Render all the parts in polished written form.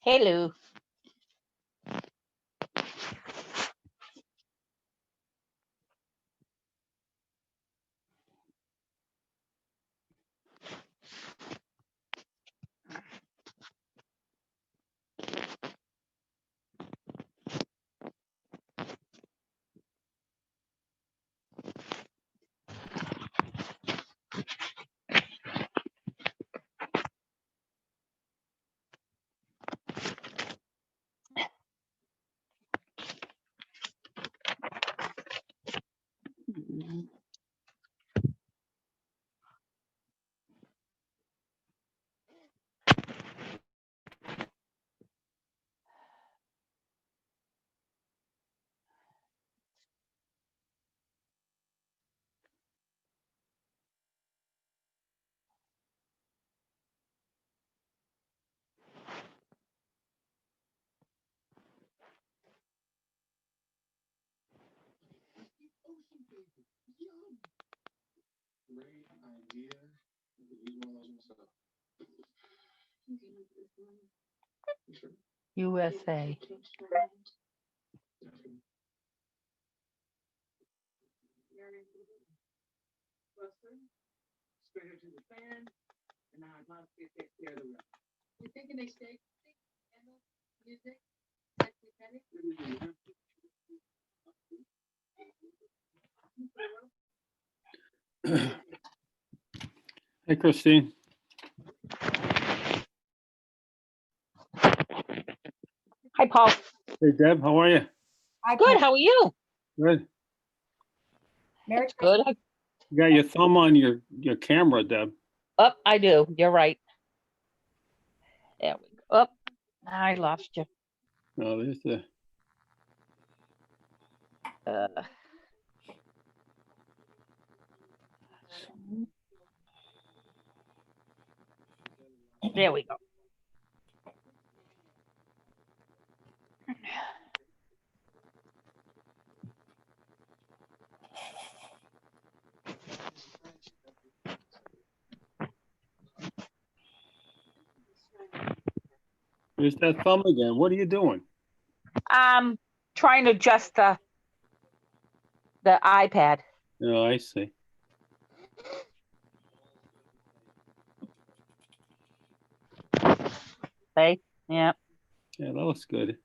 Hello. USA. Hey, Christine. Hi, Paul. Hey, Deb, how are you? Hi, Good. Pat. How are you? Good. Merry Good. You got your thumb on your camera, Deb. Up. I do. You're right. There we go. Up. I lost you. Oh, there's the. There we go. There's that thumb again. What are you doing? Trying to adjust the iPad. Oh, I see. Hey. Yeah. Yeah, that looks good.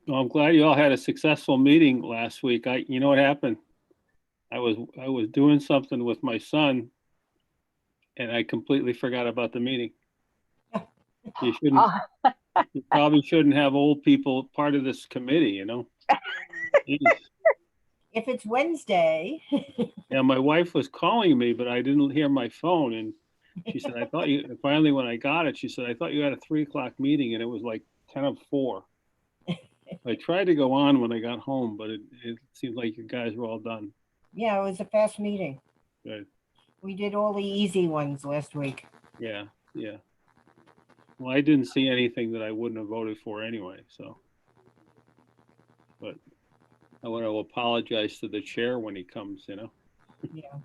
Well, I'm glad you all had a successful meeting last week. You know what happened? I was doing something with my son, and I completely forgot about the meeting. You shouldn't. Oh, You probably shouldn't have old people part of this committee. You know. Jeez. If it's Wednesday, Yeah, my wife was calling me, but I didn't hear my phone, and she said, "I thought you." Finally, when I got it, she said, "I thought you had a 3 o'clock meeting," and it was like 10:04. I tried to go on when I got home, but it seemed like you guys were all done. yeah, it was a fast meeting. Good. We did all the easy ones last week. Yeah, yeah. Well, I didn't see anything that I wouldn't have voted for anyway, so. But I want to apologize to the chair when he comes, you know. Yeah.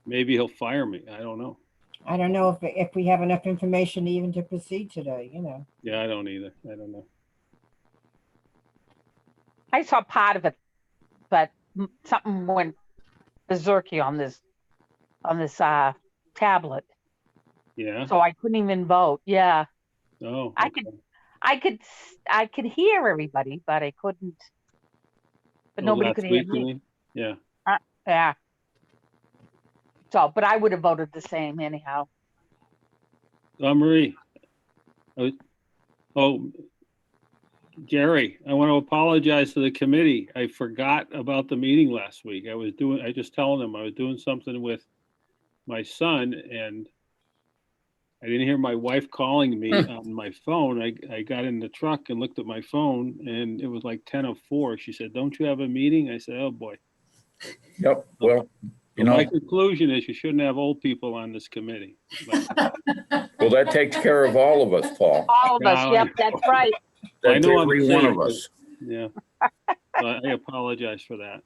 Maybe he'll fire me. I don't know. I don't know if we have enough information even to proceed today, you know. Yeah, I don't either. I don't know. I saw part of it, but something went berserky on this tablet, Yeah. so I couldn't even vote. Yeah. Oh. I Okay. I could hear everybody, but I couldn't. But Oh, nobody last could hear week, you me. mean? Yeah. Yeah. So, but I would have voted the same anyhow. Marie. Oh, Gary, I want to apologize to the committee. I forgot about the meeting last week. I just telling them I was doing something with my son, and I didn't hear my wife calling me on my phone. I got in the truck and looked at my phone, and it was like 10:04. She said, "Don't you have a meeting?" I said, "Oh boy." Yep. Well, you know, My conclusion is you shouldn't have old people on this committee. But, well, that takes care of all of us, Paul. All of us. Yeah, Yep, that's right. I That's know I'm every one sick, of us. yeah. So I apologize for that.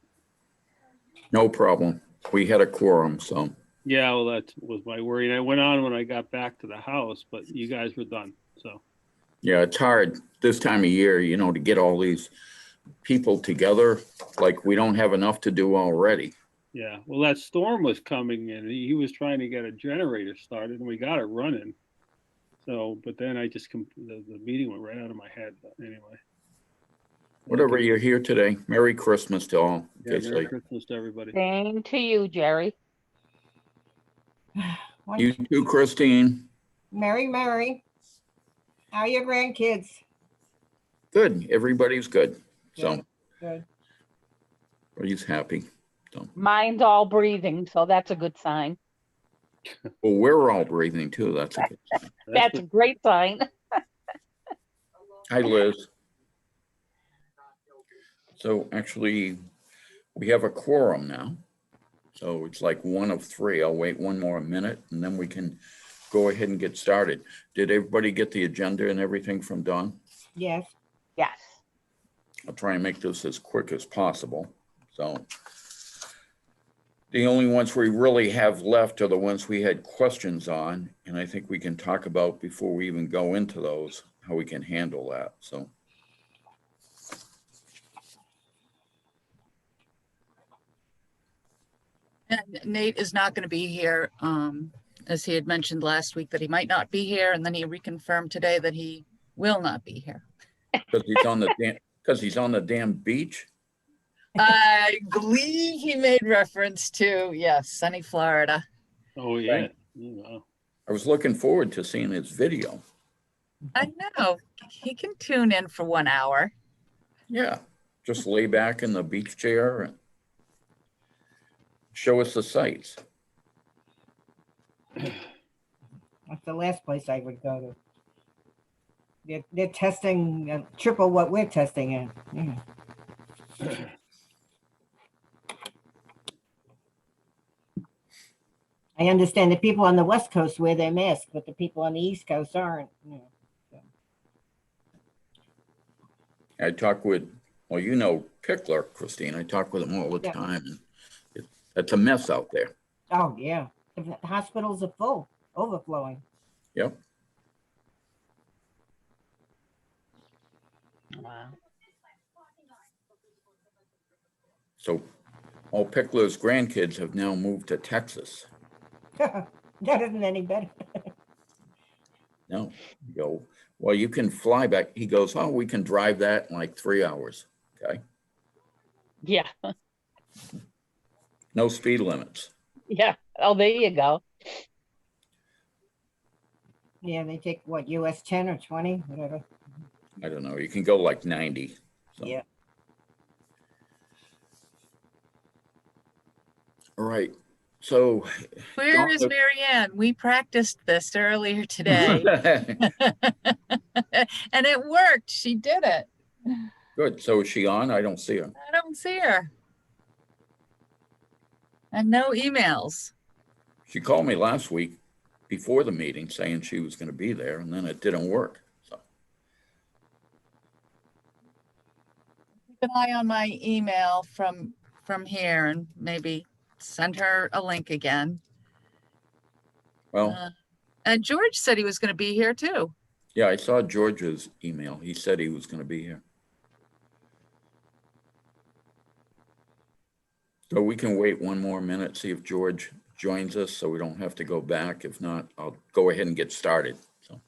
No problem. We had a quorum, so, Yeah, well, that was my worry. And I went on when I got back to the house, but you guys were done, so. yeah, it's hard this time of year, to get all these people together. Like, we don't have enough to do already. Yeah, well, that storm was coming and he was trying to get a generator started and we got it running. So, but then I just, the meeting went right out of my head, but anyway. Whatever, you're here today. Merry Christmas to all. Yeah, Okay, Merry so Christmas to everybody. Same to you, Jerry. you too, Christine. Mary. How are your grandkids? Good. Everybody's good. So Good. everybody's happy. Mine's all breathing, so that's a good sign. Well, we're all breathing too. That's a good sign. That's a great sign. Hi, Liz. So actually, we have a quorum now. So it's like one of three. I'll wait one more minute and then we can go ahead and get started. Did everybody get the agenda and everything from Dawn? Yes. Yes. I'll try and make this as quick as possible. So the only ones we really have left are the ones we had questions on, and I think we can talk about before we even go into those, how we can handle that. So. And Nate is not going to be here, as he had mentioned last week that he might not be here, and then he reconfirmed today that he will not be here. Because he's on the damn beach. I believe he made reference to, yes, sunny Florida. Oh, yeah. Right. Oh, wow. I was looking forward to seeing his video. I know, he can tune in for 1 hour. Yeah, just lay back in the beach chair and show us the sights. That's the last place I would go to. They're testing triple what we're testing in. Yeah. I understand the people on the West Coast wear their masks, but the people on the East Coast aren't. Yeah. I talk with, well, Pickler, Christine. I talk with him all the Yeah. time. It's a mess out there. Oh, yeah. The hospitals are full, overflowing. Yep. Wow. So all Pickler's grandkids have now moved to Texas. That isn't any better. No, you go, well, you can fly back. He goes, oh, we can drive that in like 3 hours. Okay. Yeah. No speed limits. Yeah. Oh, there you go. Yeah, they take what, US 10 or 20, whatever. I don't know. You can go like 90. So. Yeah. All right. So. Where is Mary Ann? We practiced this earlier today and it worked. She did it. Good. So is she on? I don't see her. I don't see her. And no emails. She called me last week before the meeting saying she was going to be there, and then it didn't work. So. Keep an eye on my email from here and maybe send her a link again. Well, And George said he was going to be here too. yeah, I saw George's email. He said he was going to be here. So we can wait one more minute, see if George joins us so we don't have to go back. If not, I'll go ahead and get started. So.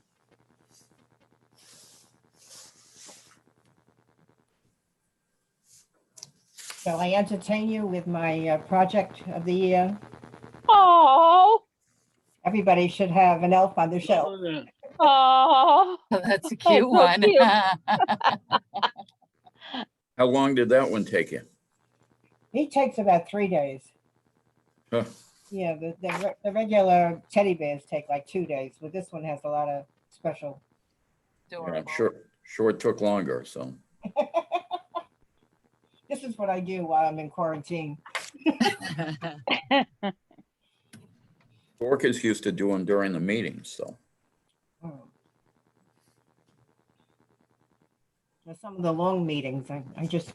Shall I entertain you with my project of the year? Oh. Everybody should have an elf on their shelf. Oh, yeah. Oh. That's a Oh, cute so one. cute. How long did that one take you? He takes about 3 days. Huh. Yeah, the regular teddy bears take like 2 days, but this one has a lot of special. Yeah, I'm Adorable. sure it took longer. So. This is what I do while I'm in quarantine. Dorcas used to do them during the meetings. So. Hmm. For some of the long meetings, I just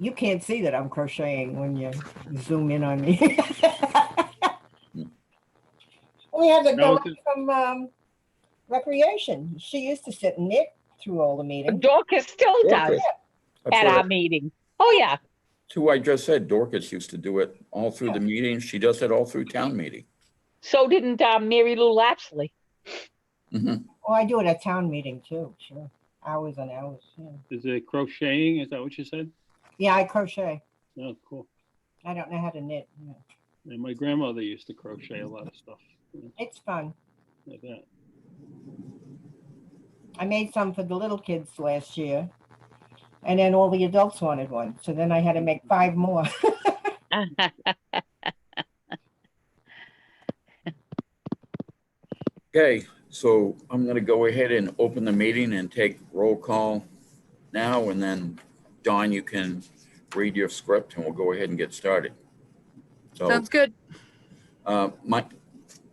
You can't see that I'm crocheting when you zoom in on me. We had the No, girl from recreation. She used to sit and knit through all the meetings. Dorcas still does Dorcas. That's at what our meeting. Oh, yeah. That's who I just said. Dorcas used to do it all through the meetings. She does it all through town meeting. So didn't Mary Lou Latchley. Mhm. Oh, I do it at town meeting too, sure. Hours and hours, yeah. Is it crocheting? Is that what you said? Yeah, I crochet. Oh, cool. I don't know how to knit. Yeah. And my grandmother used to crochet a lot of stuff It's fun. like that. I made some for the little kids last year. And then all the adults wanted one. So then I had to make 5 more. Okay, so I'm gonna go ahead and open the meeting and take roll call now, and then Dawn, you can read your script and we'll go ahead and get started. So, Sounds good. of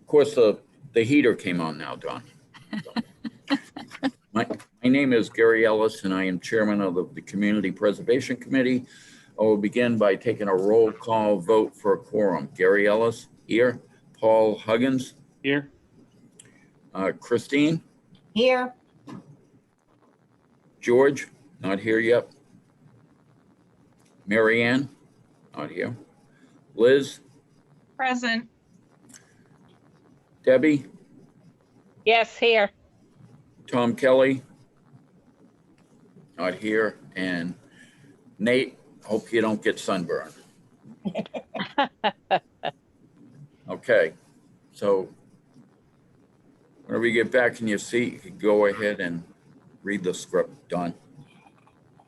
course, the heater came on now, Dawn. My name is Gary Ellis and I am chairman of the Community Preservation Committee. I will begin by taking a roll call vote for a quorum. Gary Ellis, here. Paul Huggins, Here? Christine, Here, George, not here yet. Marianne, not here. Liz, Present. Debbie, Yes, here. Tom Kelly, not here. And Nate, hope you don't get sunburned. Okay, so whenever you get back in your seat, you can go ahead and read the script. Done.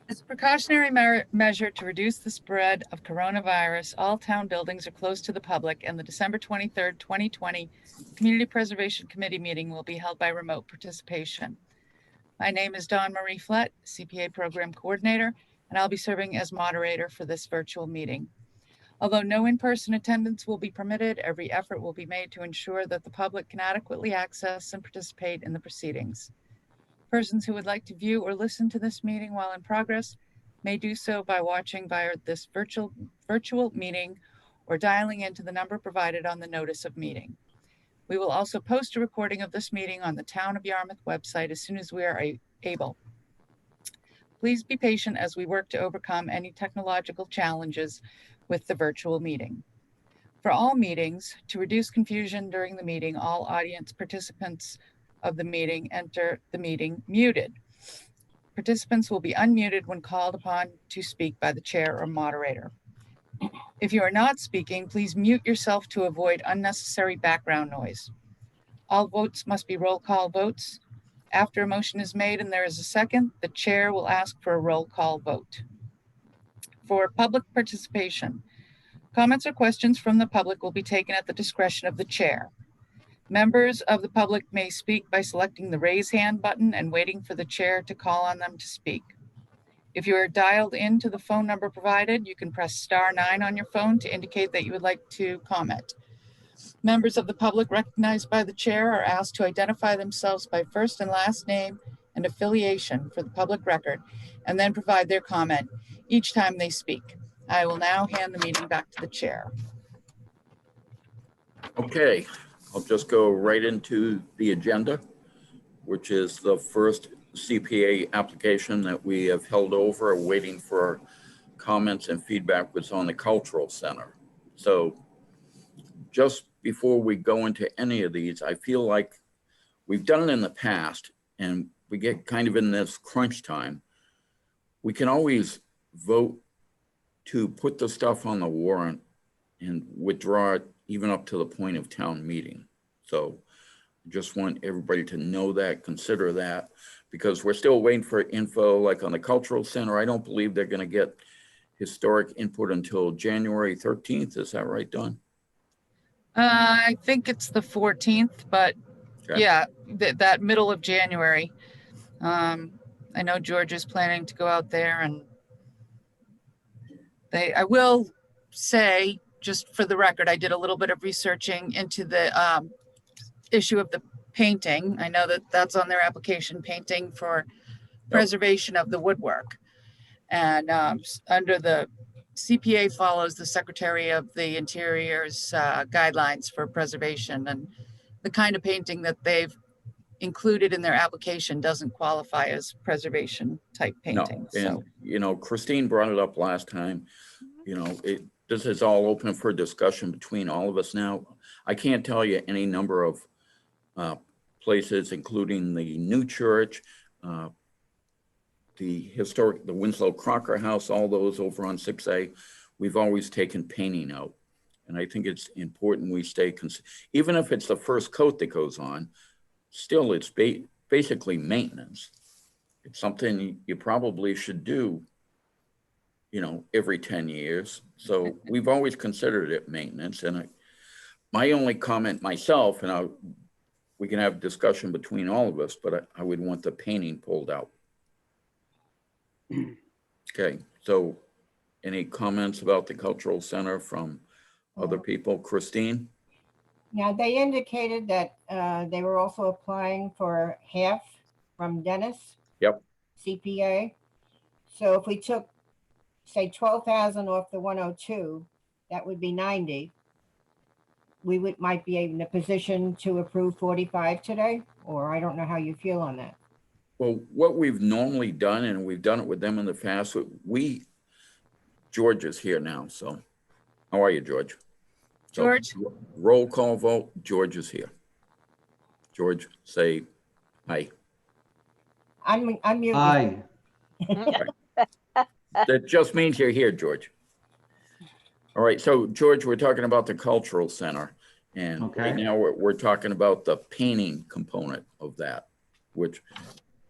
As a precautionary measure to reduce the spread of coronavirus, all town buildings are closed to the public, and the December 23rd, 2020 Community Preservation Committee meeting will be held by remote participation. My name is Dawn Marie Flett, CPA Program Coordinator, and I'll be serving as moderator for this virtual meeting. Although no in-person attendance will be permitted, every effort will be made to ensure that the public can adequately access and participate in the proceedings. Persons who would like to view or listen to this meeting while in progress may do so by watching via this virtual meeting or dialing into the number provided on the notice of meeting. We will also post a recording of this meeting on the Town of Yarmouth website as soon as we are able. Please be patient as we work to overcome any technological challenges with the virtual meeting. For all meetings, to reduce confusion during the meeting, all audience participants of the meeting enter the meeting muted. Participants will be unmuted when called upon to speak by the chair or moderator. If you are not speaking, please mute yourself to avoid unnecessary background noise. All votes must be roll call votes. After a motion is made and there is a second, the chair will ask for a roll call vote. For public participation, comments or questions from the public will be taken at the discretion of the chair. Members of the public may speak by selecting the raise hand button and waiting for the chair to call on them to speak. If you are dialed into the phone number provided, you can press *9 on your phone to indicate that you would like to comment. Members of the public recognized by the chair are asked to identify themselves by first and last name and affiliation for the public record, and then provide their comment each time they speak. I will now hand the meeting back to the chair. Okay, I'll just go right into the agenda, which is the first CPA application that we have held over, waiting for comments and feedback, was on the Cultural Center. So just before we go into any of these, I feel like we've done it in the past and we get kind of in this crunch time. We can always vote to put the stuff on the warrant and withdraw it even up to the point of town meeting. So just want everybody to know that, consider that, because we're still waiting for info like on the Cultural Center. I don't believe they're going to get historic input until January 13th. Is that right, Dawn? I think it's the 14th, but Okay. yeah, that middle of January. I know George is planning to go out there, and I will say, just for the record, I did a little bit of researching into the issue of the painting. I know that that's on their application, painting for preservation of the woodwork. And under the CPA follows the Secretary of the Interior's guidelines for preservation, and the kind of painting that they've included in their application doesn't qualify as preservation type No, painting. and, So Christine brought it up last time, this is all open for discussion between all of us now. I can't tell you any number of places, including the new church, the Winslow Crocker House, all those over on 6A, we've always taken painting out. And I think it's important we stay, even if it's the first coat that goes on, still it's basically maintenance. It's something you probably should do, every 10 years. So we've always considered it maintenance. And my only comment myself, and we can have discussion between all of us, but I would want the painting pulled out. Okay, so any comments about the cultural center from other people? Christine? Now, they indicated that they were also applying for half from Dennis. Yep. CPA. So if we took, say, 12,000 off the 102, that would be 90. We might be in a position to approve 45 today, or I don't know how you feel on that. Well, what we've normally done, and we've done it with them in the past, George is here now, so how are you, George? So, George? Roll call vote, George is here. George, say hi. I'm muted. Aye. That just means you're here, George. All right, so George, we're talking about the cultural center, and right Okay. now we're talking about the painting component of that, which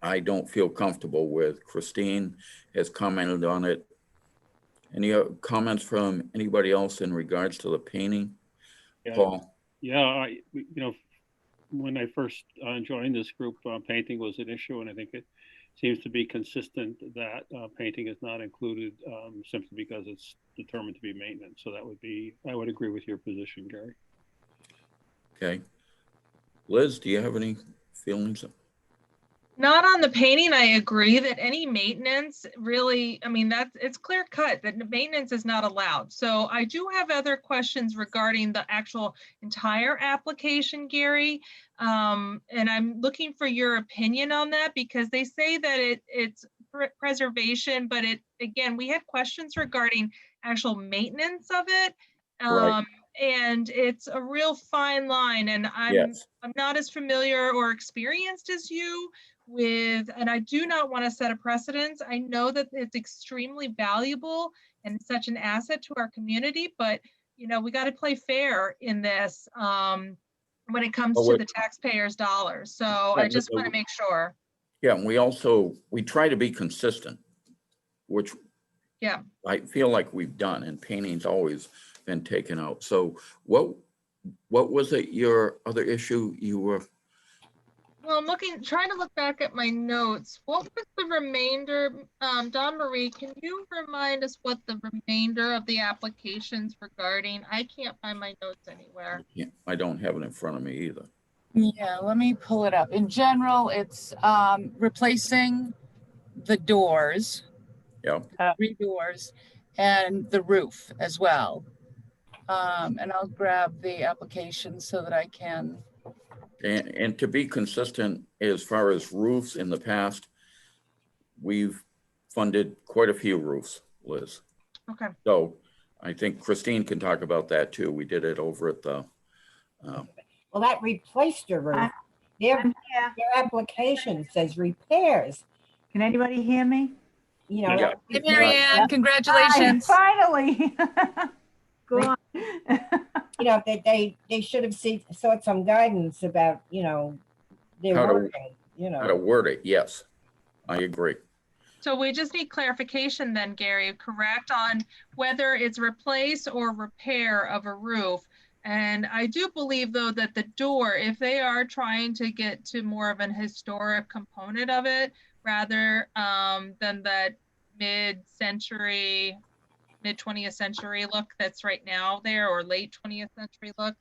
I don't feel comfortable with. Christine has commented on it. Any comments from anybody else in regards to the painting? Yeah, Paul? Yeah, when I first joined this group, painting was an issue, and I think it seems to be consistent that painting is not included simply because it's determined to be maintenance. So I would agree with your position, Gary. Okay. Liz, do you have any feelings? Not on the painting. I agree that any maintenance really, it's clear cut that maintenance is not allowed. So I do have other questions regarding the actual entire application, Gary. And I'm looking for your opinion on that because they say that it's preservation, but again, we had questions regarding actual maintenance of it. Right. And it's a real fine line, and I'm not as familiar or experienced as you and I do not want to set a precedence. I know that it's extremely valuable and such an asset to our community, but we got to play fair in this when it comes to the taxpayers' dollars. So I just want to make sure. Yeah, and we try to be consistent, which I feel like we've done, and painting's always been taken out. So what was it, your other issue you were? Well, I'm trying to look back at my notes. What was the remainder? Don Marie, can you remind us what the remainder of the applications regarding? I can't find my notes anywhere. Yeah, I don't have it in front of me either. Yeah, let me pull it up. In general, it's replacing the doors. Yeah. 3 doors, and the roof as well. And I'll grab the application so that I can. And to be consistent, as far as roofs in the past, we've funded quite a few roofs, Liz. Okay. So I think Christine can talk about that too. We did it over at the. Well, that replaced a roof. Their application says repairs. Can anybody hear me? Yeah. Hey, Mary Ann, congratulations. Finally. Go on. They should have sought some guidance about, their How to- working, How to word it, yes, I agree. So we just need clarification then, Gary, correct, on whether it's replace or repair of a roof. And I do believe, though, that the door, if they are trying to get to more of an historic component of it, rather than that mid-20th century look that's right now there, or late 20th century look,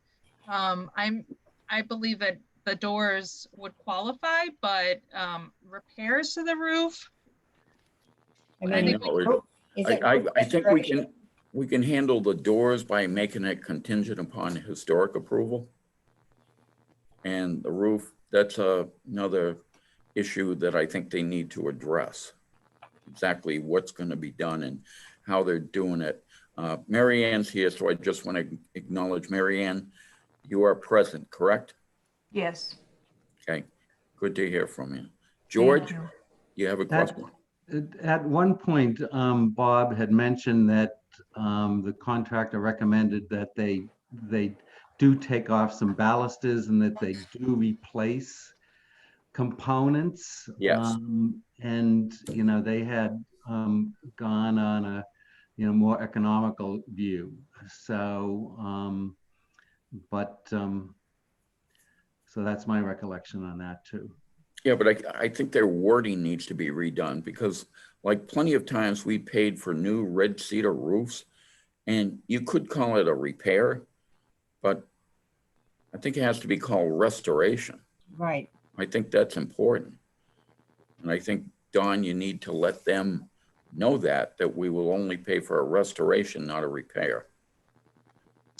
I believe that the doors would qualify, but repairs to the roof, I I mean, know, it- is it I think we restoration? can handle the doors by making it contingent upon historic approval. And the roof, that's another issue that I think they need to address. Exactly what's going to be done and how they're doing it. Mary Ann's here, so I just want to acknowledge Mary Ann. You are present, correct? Yes. Okay, good to hear from you. George, you. you have a That- question? At one point, Bob had mentioned that the contractor recommended that they do take off some balusters and that they do replace components. Yes. And, they had gone on a, more economical view. So, so that's my recollection on that too. Yeah, but I think their wording needs to be redone because like plenty of times we paid for new red cedar roofs and you could call it a repair, but I think it has to be called restoration. Right. I think that's important. And I think, Don, you need to let them know that we will only pay for a restoration, not a repair.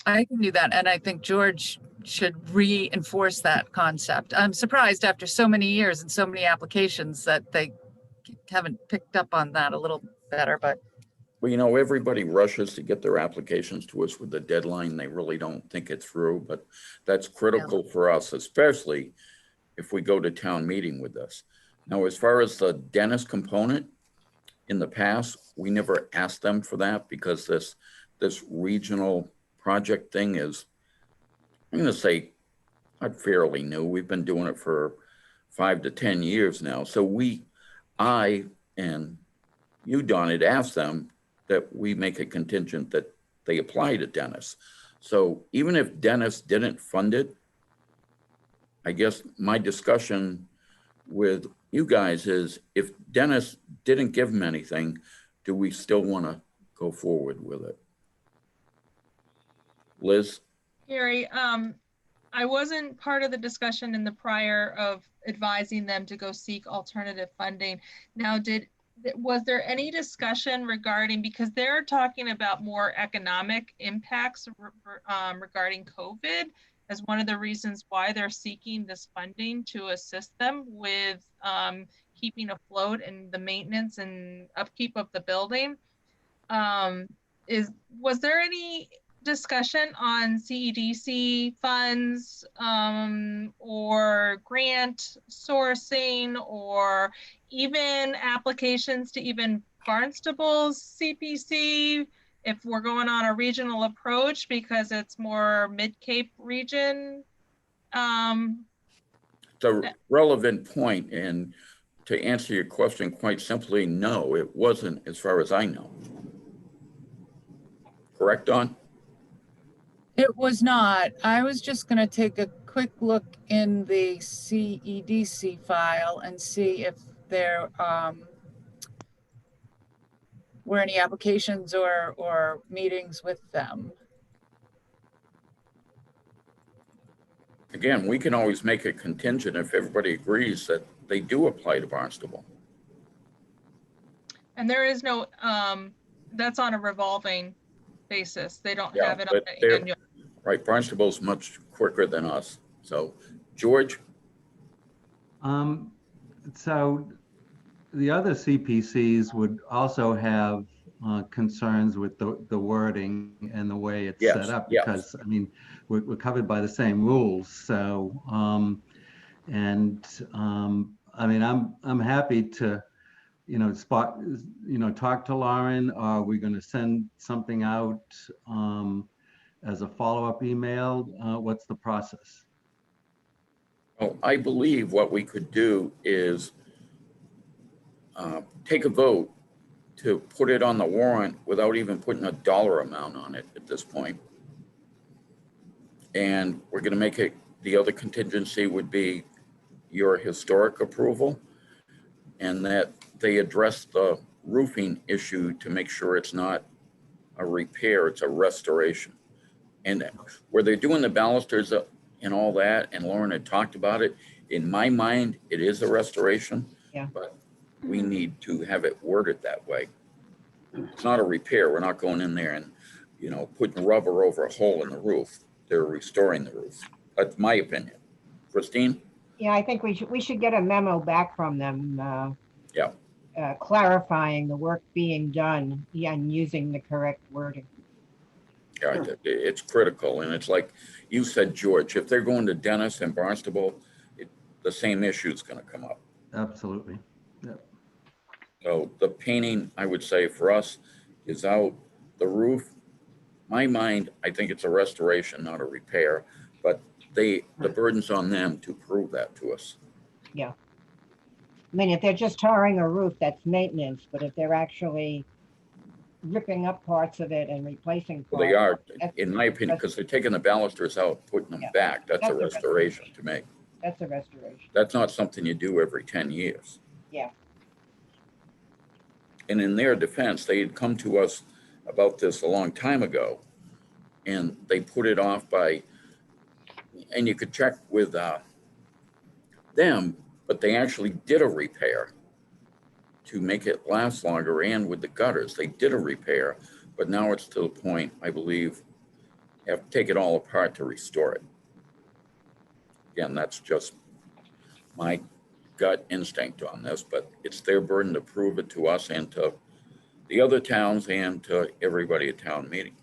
I can do that. And I think George should reinforce that concept. I'm surprised after so many years and so many applications that they haven't picked up on that a little better, but Well, everybody rushes to get their applications to us with the deadline. They really don't think it through, but that's critical for us, especially if we go to town meeting with this. Now, as far as the dentist component, in the past, we never asked them for that because this regional project thing is, I'm going to say, not fairly new. We've been doing it for 5 to 10 years now. So I and you, Don, had asked them that we make a contingent that they apply to Dennis. So even if Dennis didn't fund it, I guess my discussion with you guys is if Dennis didn't give him anything, do we still want to go forward with it? Liz? Gary, I wasn't part of the discussion in the prior of advising them to go seek alternative funding. Now, was there any discussion regarding, because they're talking about more economic impacts regarding COVID as one of the reasons why they're seeking this funding to assist them with keeping afloat and the maintenance and upkeep of the building. Was there any discussion on CEDC funds or grant sourcing or even applications to even Barnstable's CPC if we're going on a regional approach because it's more mid-Cape region? It's a relevant point, and to answer your question quite simply, no, it wasn't as far as I know. Correct, Don? it was not. I was just going to take a quick look in the CEDC file and see if there were any applications or meetings with them. Again, we can always make a contingent if everybody agrees that they do apply to Barnstable. And there is no, that's on a revolving basis. They don't Yeah, have it on but the they're- annual. Right, Barnstable's much quicker than us. So, George? So the other CPCs would also have concerns with the wording and the way it's Yes, set up. yes. Because, I mean, we're covered by the same rules. So, I mean, I'm happy to, talk to Lauren. Are we going to send something out as a follow-up email? What's the process? Well, I believe what we could do is take a vote to put it on the warrant without even putting a dollar amount on it at this point. And we're going to make it, the other contingency would be your historic approval, and that they address the roofing issue to make sure it's not a repair, it's a restoration. And where they're doing the balusters and all that, and Lauren had talked about it, in my mind, it is a restoration. Yeah. But we need to have it worded that way. It's not a repair. We're not going in there and, you know, putting rubber over a hole in the roof. They're restoring the roof. That's my opinion. Christine? Yeah, I think we should get a memo back from them. Yeah. Clarifying the work being done, yeah, and using the correct wording. Yeah, it's critical. And it's like you said, George, if they're going to Dennis and Barnstable, the same issue is going to come up. Absolutely. Yep. So the painting, I would say for us is out. The roof, my mind, I think it's a restoration, not a repair, but the burden's on them to prove that to us. I mean, if they're just tarring a roof, that's maintenance, but if they're actually ripping up parts of it and replacing Well, they are, that's- in my opinion, because they're taking the balusters out, putting them Yeah. back. That's a That's a restoration to me. that's a restoration. That's not something you do every 10 years. Yeah. And in their defense, they had come to us about this a long time ago, and they put it off by, and you could check with them, but they actually did a repair to make it last longer, and with the gutters, they did a repair, but now it's to the point, I believe, you have to take it all apart to restore it. Again, that's just my gut instinct on this, but it's their burden to prove it to us and to the other towns and to everybody at town meeting.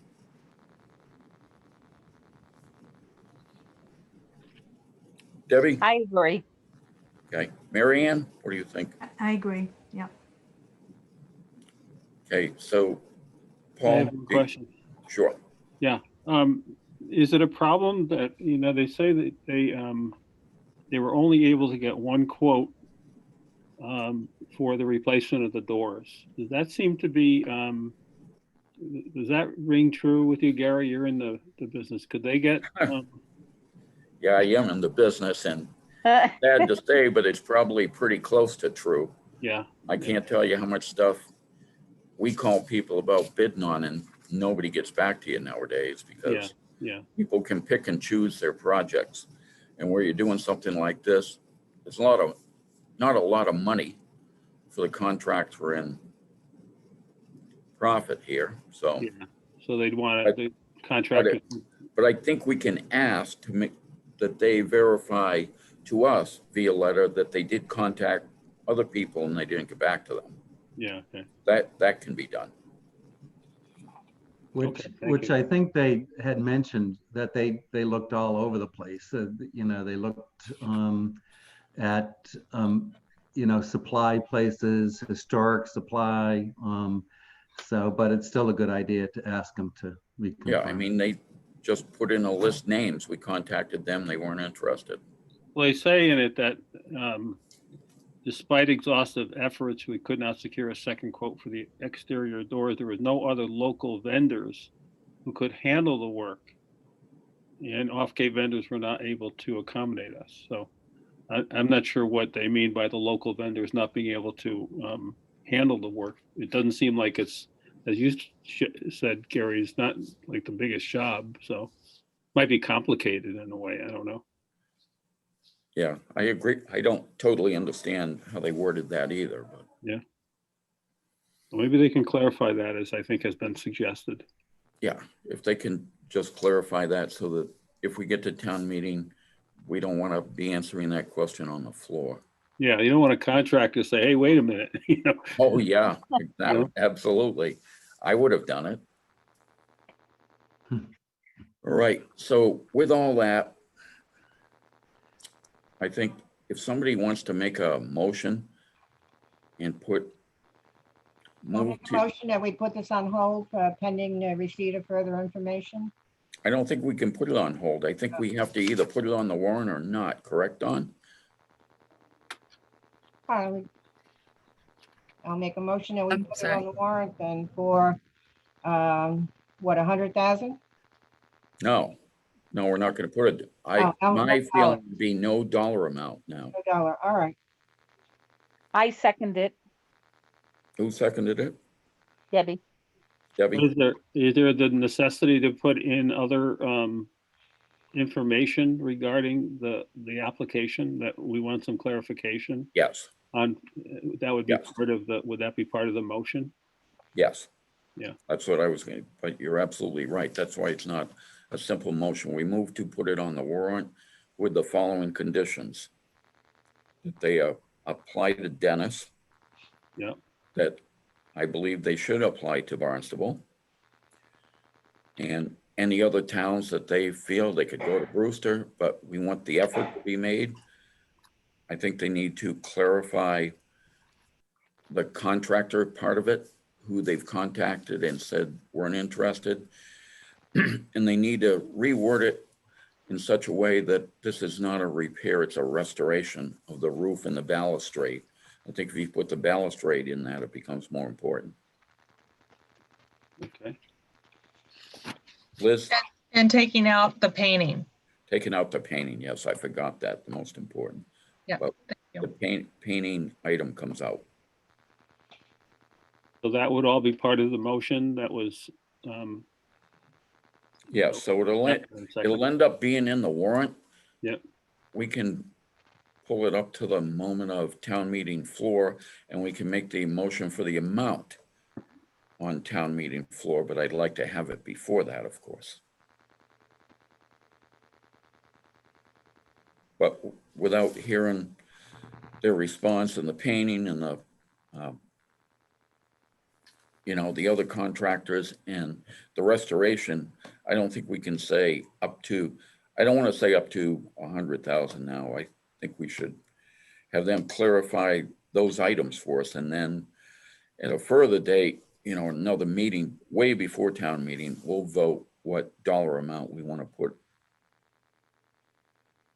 Debbie? I agree. Okay. Mary Ann, what do you think? I agree. Yeah. Okay, so I Paul? have a question. Sure. Is it a problem that, you know, they say that they were only able to get one quote for the replacement of the doors? Does that seem to be, does that ring true with you, Gary? You're in the business. Could they get, Yeah, I am in the business, and sad to say, but it's probably pretty close to true. yeah, I can't tell you how much stuff we call people about bidding on, and nobody gets back to you nowadays because yeah, people can pick and choose their projects. And where you're doing something like this, it's not a lot of money for the contracts we're in profit here. So, yeah. So they'd want But- the contractor. but I think we can ask to make that they verify to us via letter that they did contact other people and they didn't get back to them. Yeah, okay. That can be done. Which, Okay, thank which you. I think they had mentioned that they looked all over the place. You know, they looked at, you know, supply places, historic supply. So, but it's still a good idea to ask them to reconfirm. Yeah, I mean, they just put in a list names. We contacted them. They weren't interested. Well, they say in it that despite exhaustive efforts, we could not secure a second quote for the exterior doors. There was no other local vendors who could handle the work. And off-gate vendors were not able to accommodate us. So I'm not sure what they mean by the local vendors not being able to handle the work. It doesn't seem like it's, as you said, Gary, it's not like the biggest job. So might be complicated in a way. I don't know. Yeah, I agree. I don't totally understand how they worded that either, but Maybe they can clarify that, as I think has been suggested. yeah, if they can just clarify that so that if we get to town meeting, we don't want to be answering that question on the floor. Yeah, you don't want a contractor to say, hey, wait a minute, you know. Oh, yeah, absolutely. I would have done it. All right, so with all that, I think if somebody wants to make a motion and I'll move make a to, motion that we put this on hold pending the receipt of further information. I don't think we can put it on hold. I think we have to either put it on the warrant or not, correct, Don? I'll make a motion that we I'm put it sorry. on the warrant then for, what, 100,000? No, we're not gonna put it. Oh, My no. feeling would be no dollar amount now. $1, all right. I second it, Who seconded it? Debbie. Debbie? Is there the necessity to put in other information regarding the application that we want some clarification? Yes. on, that would be Yes. part of the, would that be part of the motion? Yes. Yeah. That's what I was going to, but you're absolutely right. That's why it's not a simple motion. We move to put it on the warrant with the following conditions. That they apply to Dennis. Yeah. That I believe they should apply to Barnstable. And any other towns that they feel they could go to Brewster, but we want the effort to be made. I think they need to clarify the contractor part of it, who they've contacted and said weren't interested. And they need to reword it in such a way that this is not a repair, it's a restoration of the roof and the balustrade. I think if you put the balustrade in that, it becomes more important. Okay. Liz, And taking out the painting. taking out the painting, yes, I forgot that, the most important. Yeah, But thank you. the painting item comes out. So that would all be part of the motion that was, Yes, so it'll second. end up being in the warrant. Yep. We can pull it up to the moment of town meeting floor and we can make the motion for the amount on town meeting floor, but I'd like to have it before that, of course. But without hearing their response and the painting and the, the other contractors and the restoration, I don't think we can say up to, I don't want to say up to 100,000 now. I think we should have them clarify those items for us. And then at a further date, another meeting way before town meeting, we'll vote what dollar amount we want to put.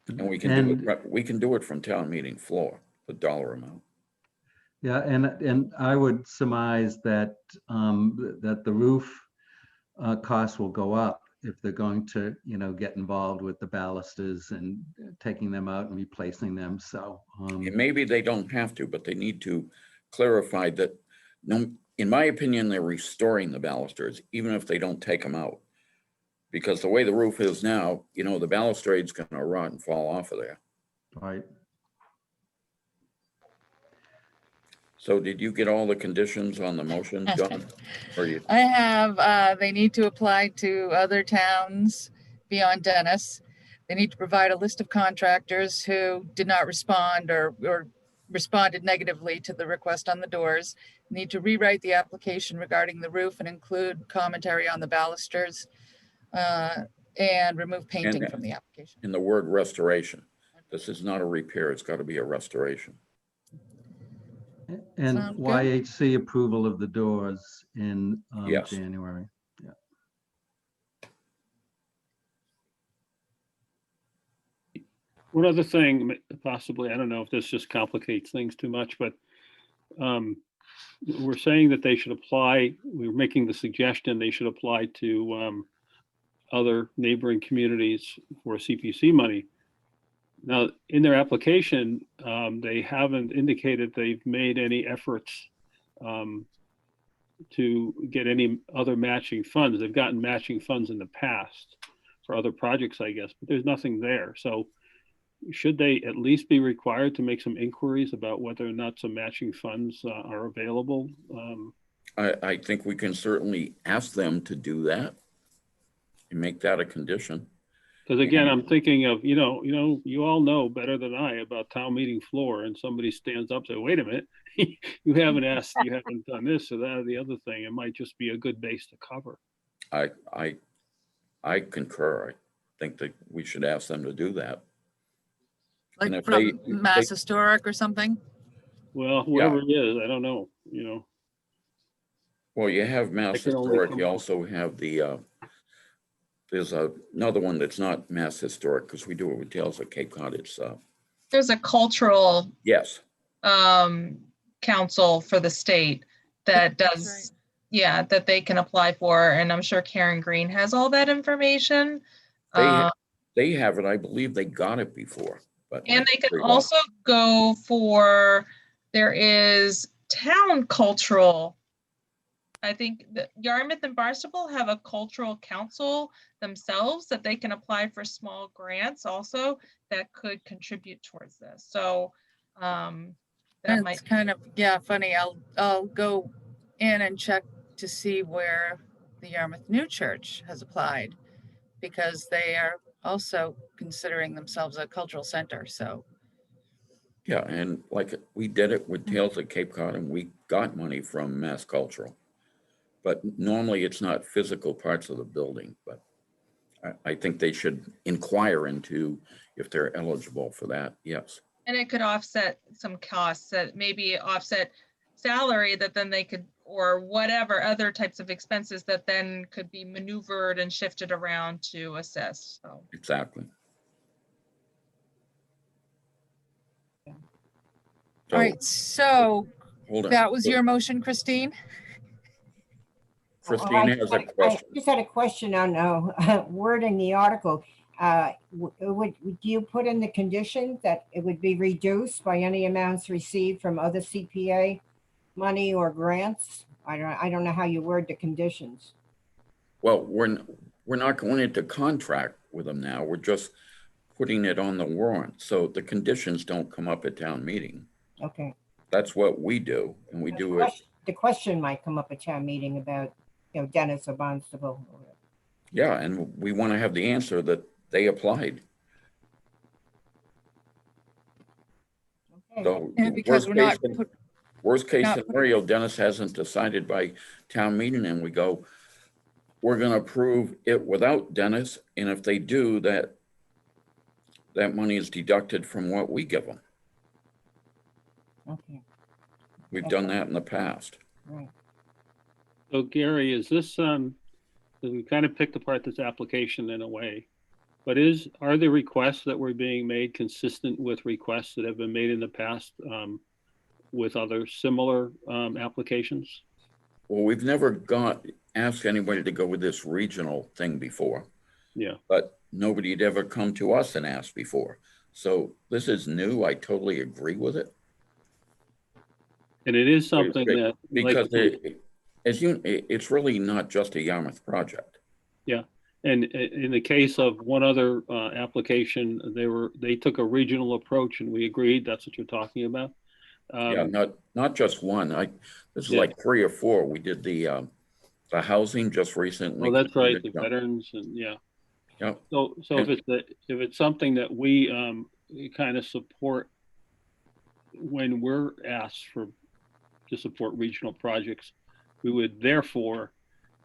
And we can do it from town meeting floor, the dollar amount. Yeah, and I would surmise that, that the roof costs will go up if they're going to, get involved with the balusters and taking them out and replacing them, so. And maybe they don't have to, but they need to clarify that, no, in my opinion, they're restoring the balusters, even if they don't take them out. Because the way the roof is now, the balustrade's gonna rot and fall off of there. Right. So did you get all the conditions on the motion, John? Or you, I have, they need to apply to other towns beyond Dennis. They need to provide a list of contractors who did not respond or responded negatively to the request on the doors. Need to rewrite the application regarding the roof and include commentary on the balusters and remove painting from the application. in the word restoration? This is not a repair, it's gotta be a restoration. And Sound good? YHC approval of the doors in Yes. January. One other thing, possibly, I don't know if this just complicates things too much, but we're saying that they should apply, we're making the suggestion they should apply to other neighboring communities for CPC money. Now, in their application, they haven't indicated they've made any efforts to get any other matching funds. They've gotten matching funds in the past for other projects, I guess, but there's nothing there. So should they at least be required to make some inquiries about whether or not some matching funds are available? I think we can certainly ask them to do that and make that a condition. Because again, I'm thinking of, you all know better than I about town meeting floor, and somebody stands up and says, wait a minute, you haven't asked, you haven't done this or that or the other thing. It might just be a good base to cover. I concur. I think that we should ask them to do that. And Like if from they- Mass Historic or something? Well, whoever it is, I don't know, Well, you have Mass can only Historic, come you up- also have the, there's another one that's not Mass Historic, because we do it with Tales of Cape Cod. It's, There's a cultural yes, council for the state that does, yeah, that they can apply for. And I'm sure Karen Green has all that information. they have it. I believe they got it before, but. And they can Very well. also go for, there is town cultural. I think that Yarmouth and Barnstable have a cultural council themselves that they can apply for small grants also that could contribute towards this. So that might, That's kind of, yeah, funny. I'll go in and check to see where the Yarmouth New Church has applied, because they are also considering themselves a cultural center, so. Yeah, and like we did it with Tales of Cape Cod and we got money from Mass Cultural. But normally it's not physical parts of the building, but I think they should inquire into if they're eligible for that, yes. and it could offset some costs, that maybe offset salary that then they could, or whatever other types of expenses that then could be maneuvered and shifted around to assess, so. Exactly. All right, so Hold on. that was your motion, Christine? Christine has a I question. just had a question on wording the article. Do you put in the condition that it would be reduced by any amounts received from other CPA money or grants? I don't know how you word the conditions. Well, we're not going into contract with them now. We're just putting it on the warrant. So the conditions don't come up at town meeting. Okay. That's what we do, and we do it. The question might come up at town meeting about, Dennis or Bonstable. Yeah, and we want to have the answer that they applied. Okay. So Yeah, because we're not, worst case not- scenario, Dennis hasn't decided by town meeting and we go, we're going to approve it without Dennis. And if they do, that money is deducted from what we give them. Okay, We've done that in the past. right. So Gary, is this, we kind of picked apart this application in a way, but are the requests that were being made consistent with requests that have been made in the past with other similar applications? Well, we've never asked anybody to go with this regional thing before, Yeah, but nobody had ever come to us and asked before. So this is new. I totally agree with it. and it is something that. Because it's really not just a Yarmouth project. Yeah, and in the case of one other application, they took a regional approach and we agreed, that's what you're talking about. Yeah, not just one. This is Yeah. like 3 or 4. We did the housing just recently. Oh, that's right, the veterans and yeah. Yeah. So if it's something that we kind of support when we're asked to support regional projects, we would therefore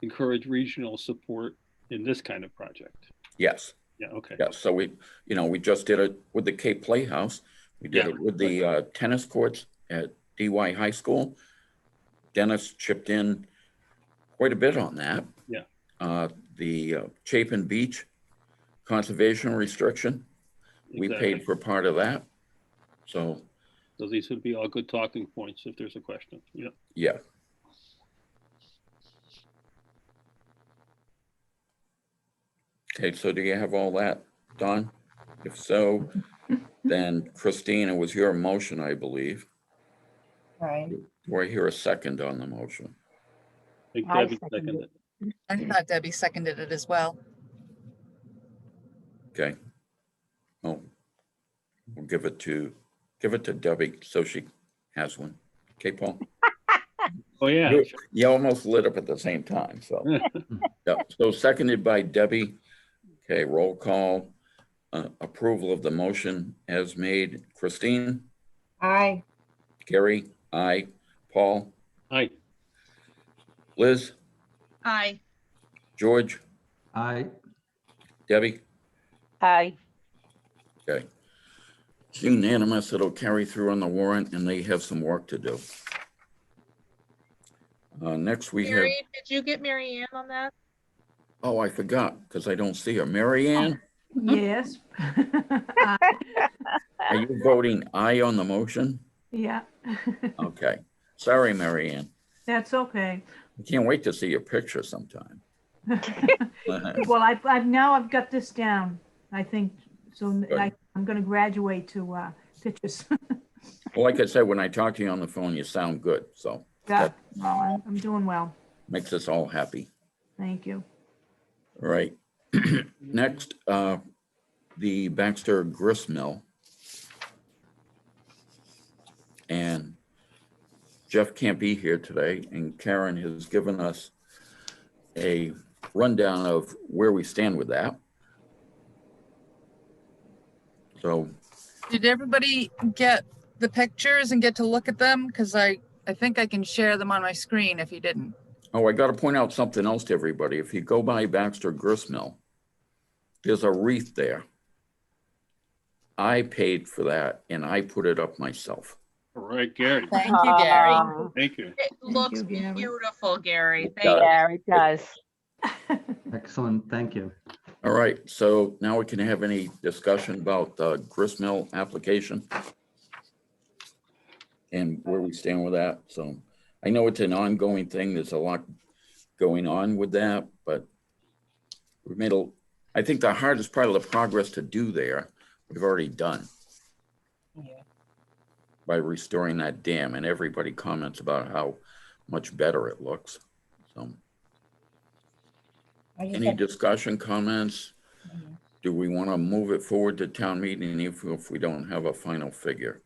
encourage regional support in this kind of project. Yes. Yeah, okay. Yes. So we just did it with the Cape Playhouse. We did it with the tennis courts at DY High School. Dennis chipped in quite a bit on that. Yeah. The Chapin Beach conservation restriction, we Exactly. paid for part of that. So, these would be all good talking points if there's a question. Yeah. yeah. Okay, so do you have all that, Don? If so, then Christine, it was your motion, I believe. Right. Do I hear a second on the motion? I think I Debbie second seconded it. I thought Debbie seconded it as well. Okay. Oh, we'll give it to Debbie so she has one. Okay, Paul? Oh, yeah. You almost lit up at the same time, so. Yeah, so seconded by Debbie. Okay, roll call. Approval of the motion as made. Christine? Aye. Gary? Aye. Paul? Aye. Liz? Aye. George? Debbie? Aye. Okay. It's unanimous. It'll carry through on the warrant and they have some work to do. Next we have, Mary, did you get Mary Ann on that? oh, I forgot because I don't see her. Mary Ann, Yes. are you voting aye on the motion? Yeah, Okay. Sorry, Mary Ann. that's okay. I can't wait to see your picture sometime. Well, I've got this down, I think, so I'm gonna graduate to pictures. Well, like I said, when I talk to you on the phone, you sound good. So Yeah, well, I'm doing well, makes us all happy. thank you. All right. Next, the Baxter Grist Mill. And Jeff can't be here today, and Karen has given us a rundown of where we stand with that. So, Did everybody get the pictures and get to look at them? Because I think I can share them on my screen if you didn't. oh, I got to point out something else to everybody. If you go by Baxter Gristmill, there's a wreath there. I paid for that and I put it up myself. All right, Gary, Thank you, Gary. thank you. It looks you, Gary. beautiful, Gary. It Thank you. Yeah, it does. Excellent, thank you. All right, so now we can have any discussion about the gristmill application and where we stand with that. So I know it's an ongoing thing. There's a lot going on with that, but we made I think the hardest part of the progress to do there, we've already done Yeah. by restoring that dam, and everybody comments about how much better it looks. So I just any have- discussion, comments? Mhm. Do we want to move it forward to town meeting if we don't have a final figure?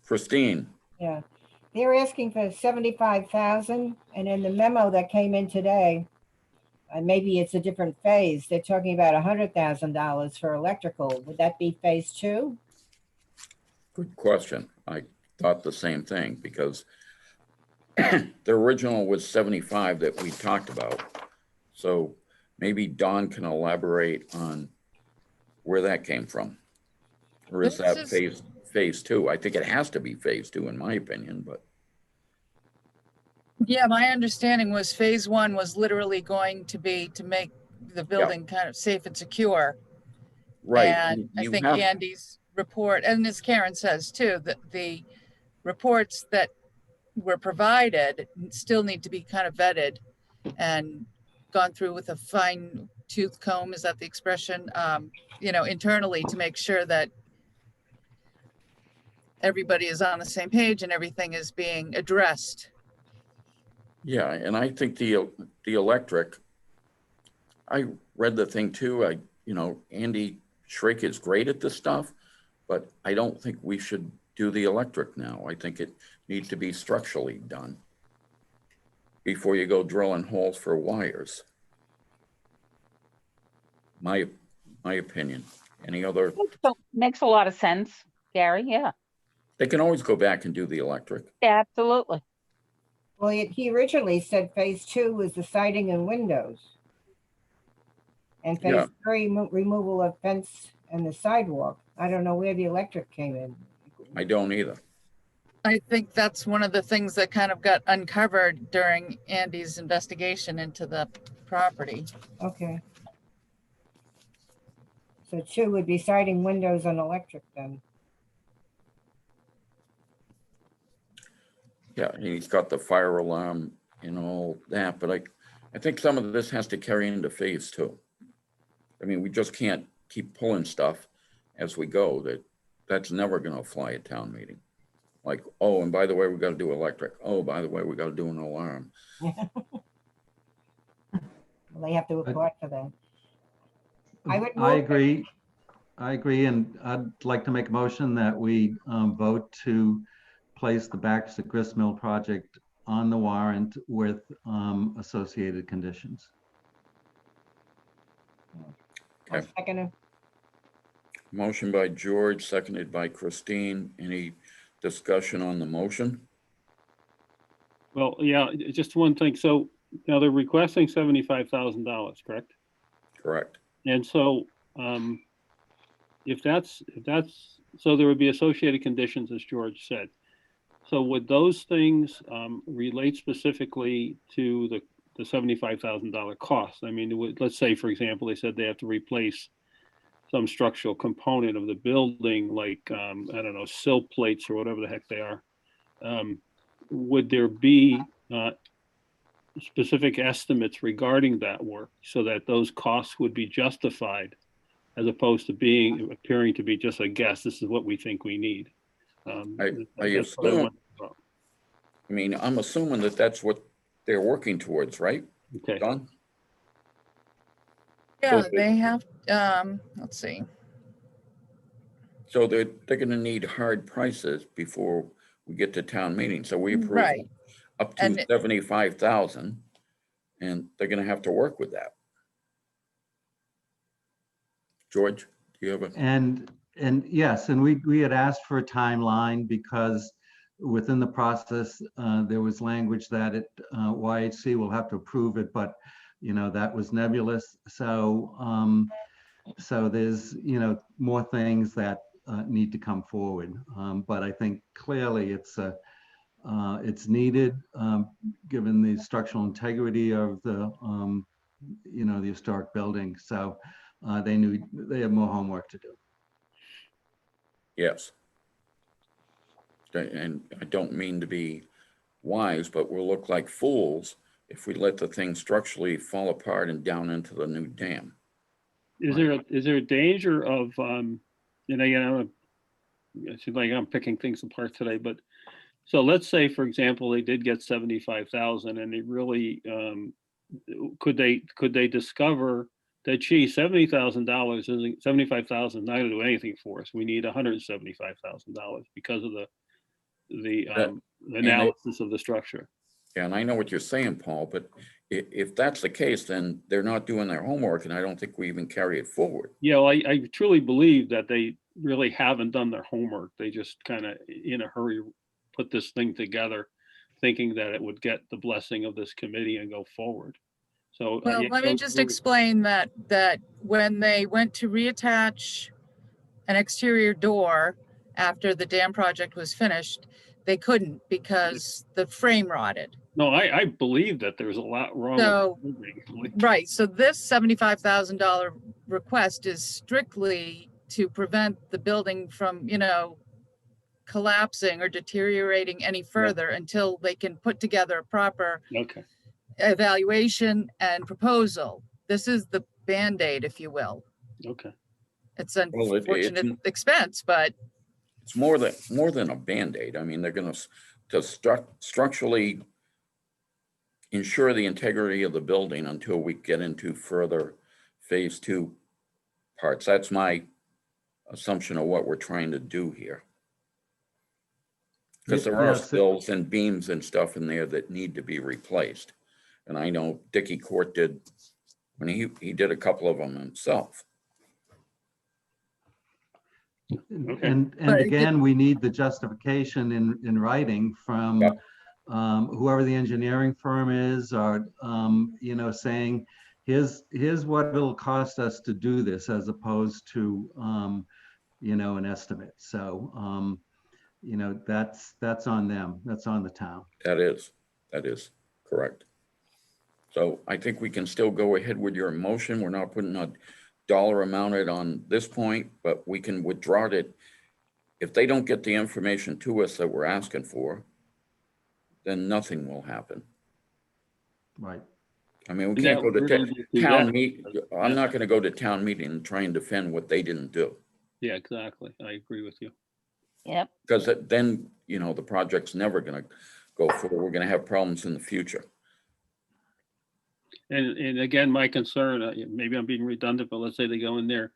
Christine, Yeah, they're asking for 75,000, and in the memo that came in today, and maybe it's a different phase, they're talking about $100,000 for electrical. Would that be phase 2? good question. I thought the same thing because the original was 75 that we talked about. So maybe Don can elaborate on where that came from. Or is This that is- phase 2? I think it has to be phase 2 in my opinion, but Yeah, my understanding was phase 1 was literally going to be to make the building kind of safe and secure. right. And I you think have- Andy's report, and as Karen says too, that the reports that were provided still need to be kind of vetted and gone through with a fine tooth comb, is that the expression? Internally to make sure that everybody is on the same page and everything is being addressed. Yeah, and I think the electric, I read the thing too. Andy Schraik is great at this stuff, but I don't think we should do the electric now. I think it needs to be structurally done before you go drilling holes for wires. My opinion. Any other? Makes a lot of sense, Gary. Yeah, They can always go back and do the electric. yeah, absolutely. Well, he originally said phase 2 was the siding and windows. And phase Yeah. 3, removal of fence and the sidewalk. I don't know where the electric came in. I don't either. I think that's one of the things that kind of got uncovered during Andy's investigation into the property. Okay. So 2 would be siding, windows, and electric then. Yeah, and he's got the fire alarm and all that, but I think some of this has to carry into phase 2. I mean, we just can't keep pulling stuff as we go. That's never gonna fly at town meeting. Like, oh, and by the way, we gotta do electric. Oh, by the way, we gotta do an alarm. Well, they have to apply for that. I would I move- agree. I agree, and I'd like to make a motion that we vote to place the Baxter Gristmill project on the warrant with associated conditions. I'll Okay. second it. Motion by George, seconded by Christine. Any discussion on the motion? Well, yeah, just one thing. So now they're requesting $75,000, correct? Correct. And so, if that's, so there would be associated conditions, as George said. So would those things, relate specifically to the $75,000 cost? I mean, let's say, for example, they said they have to replace some structural component of the building, like, I don't know, sill plates or whatever the heck they are. Would there be, specific estimates regarding that work so that those costs would be justified as opposed to appearing to be just a guess? This is what we think we need. I That's what I assume- want- I mean, I'm assuming that that's what they're working towards, right? Okay, Don? Yeah, So- they have, let's see. So they're gonna need hard prices before we get to town meeting. So we approve Right. up to And- 75,000, and they're gonna have to work with that. George, do you have a? And yes, and we had asked for a timeline because within the process, there was language that YHC will have to approve it, but, that was nebulous. So, so there's, more things that need to come forward. But I think clearly it's needed, given the structural integrity of the historic building. So they have more homework to do. Yes. And I don't mean to be wise, but we'll look like fools if we let the thing structurally fall apart and down into the new dam. Is there a danger of, and again, it seems like I'm picking things apart today, but so let's say, for example, they did get 75,000 and they really, could they discover that, gee, $70,000 isn't, 75,000 is not gonna do anything for us. We need $175,000 because of the analysis of the structure. Yeah, and I know what you're saying, Paul, but if that's the case, then they're not doing their homework, and I don't think we even carry it forward. Yeah, well, I truly believe that they really haven't done their homework. They just kind of in a hurry put this thing together, thinking that it would get the blessing of this committee and go forward. So Well, yeah, let me just explain that when they went to reattach an exterior door after the dam project was finished, they couldn't because the frame rotted. No, I believe that there's a lot wrong So- with the building. Right, so this $75,000 request is strictly to prevent the building from, collapsing or deteriorating any further until they can put together a proper Okay, evaluation and proposal. This is the Band-Aid, if you will. okay. It's Well, unfortunate expense, but It's more than a Band-Aid. I mean, they're gonna structurally ensure the integrity of the building until we get into further phase 2 parts. That's my assumption of what we're trying to do here. Because there are Yes, spills and beams and stuff in there that need to be replaced. And I know Dickie Court did, when he did a couple of them himself. Okay. And But it again, we need the justification in writing from Yep. whoever the engineering firm is, or, saying, here's what it'll cost us to do this, as opposed to, an estimate. So, that's on them. That's on the town. That is correct. So I think we can still go ahead with your motion. We're not putting a dollar amount on this point, but we can withdraw it. If they don't get the information to us that we're asking for, then nothing will happen. Right. I mean, we Yeah, can't go to we're gonna do town that. meet. I'm not gonna go to town meeting and try and defend what they didn't do. Yeah, exactly. I agree with you. Yep. Because then, the project's never gonna go forward. We're gonna have problems in the future. And again, my concern, maybe I'm being redundant, but let's say they go in there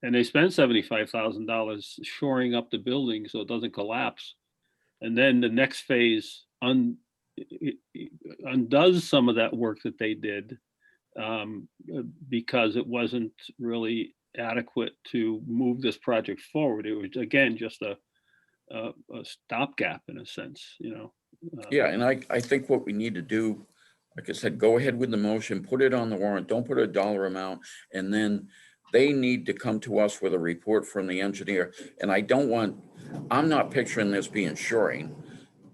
and they spend $75,000 shoring up the building so it doesn't collapse. And then the next phase undoes some of that work that they did because it wasn't really adequate to move this project forward. It was, again, just a stopgap in a sense, Yeah, and I think what we need to do, like I said, go ahead with the motion, put it on the warrant, don't put a dollar amount, and then they need to come to us with a report from the engineer. And I'm not picturing this being shoring.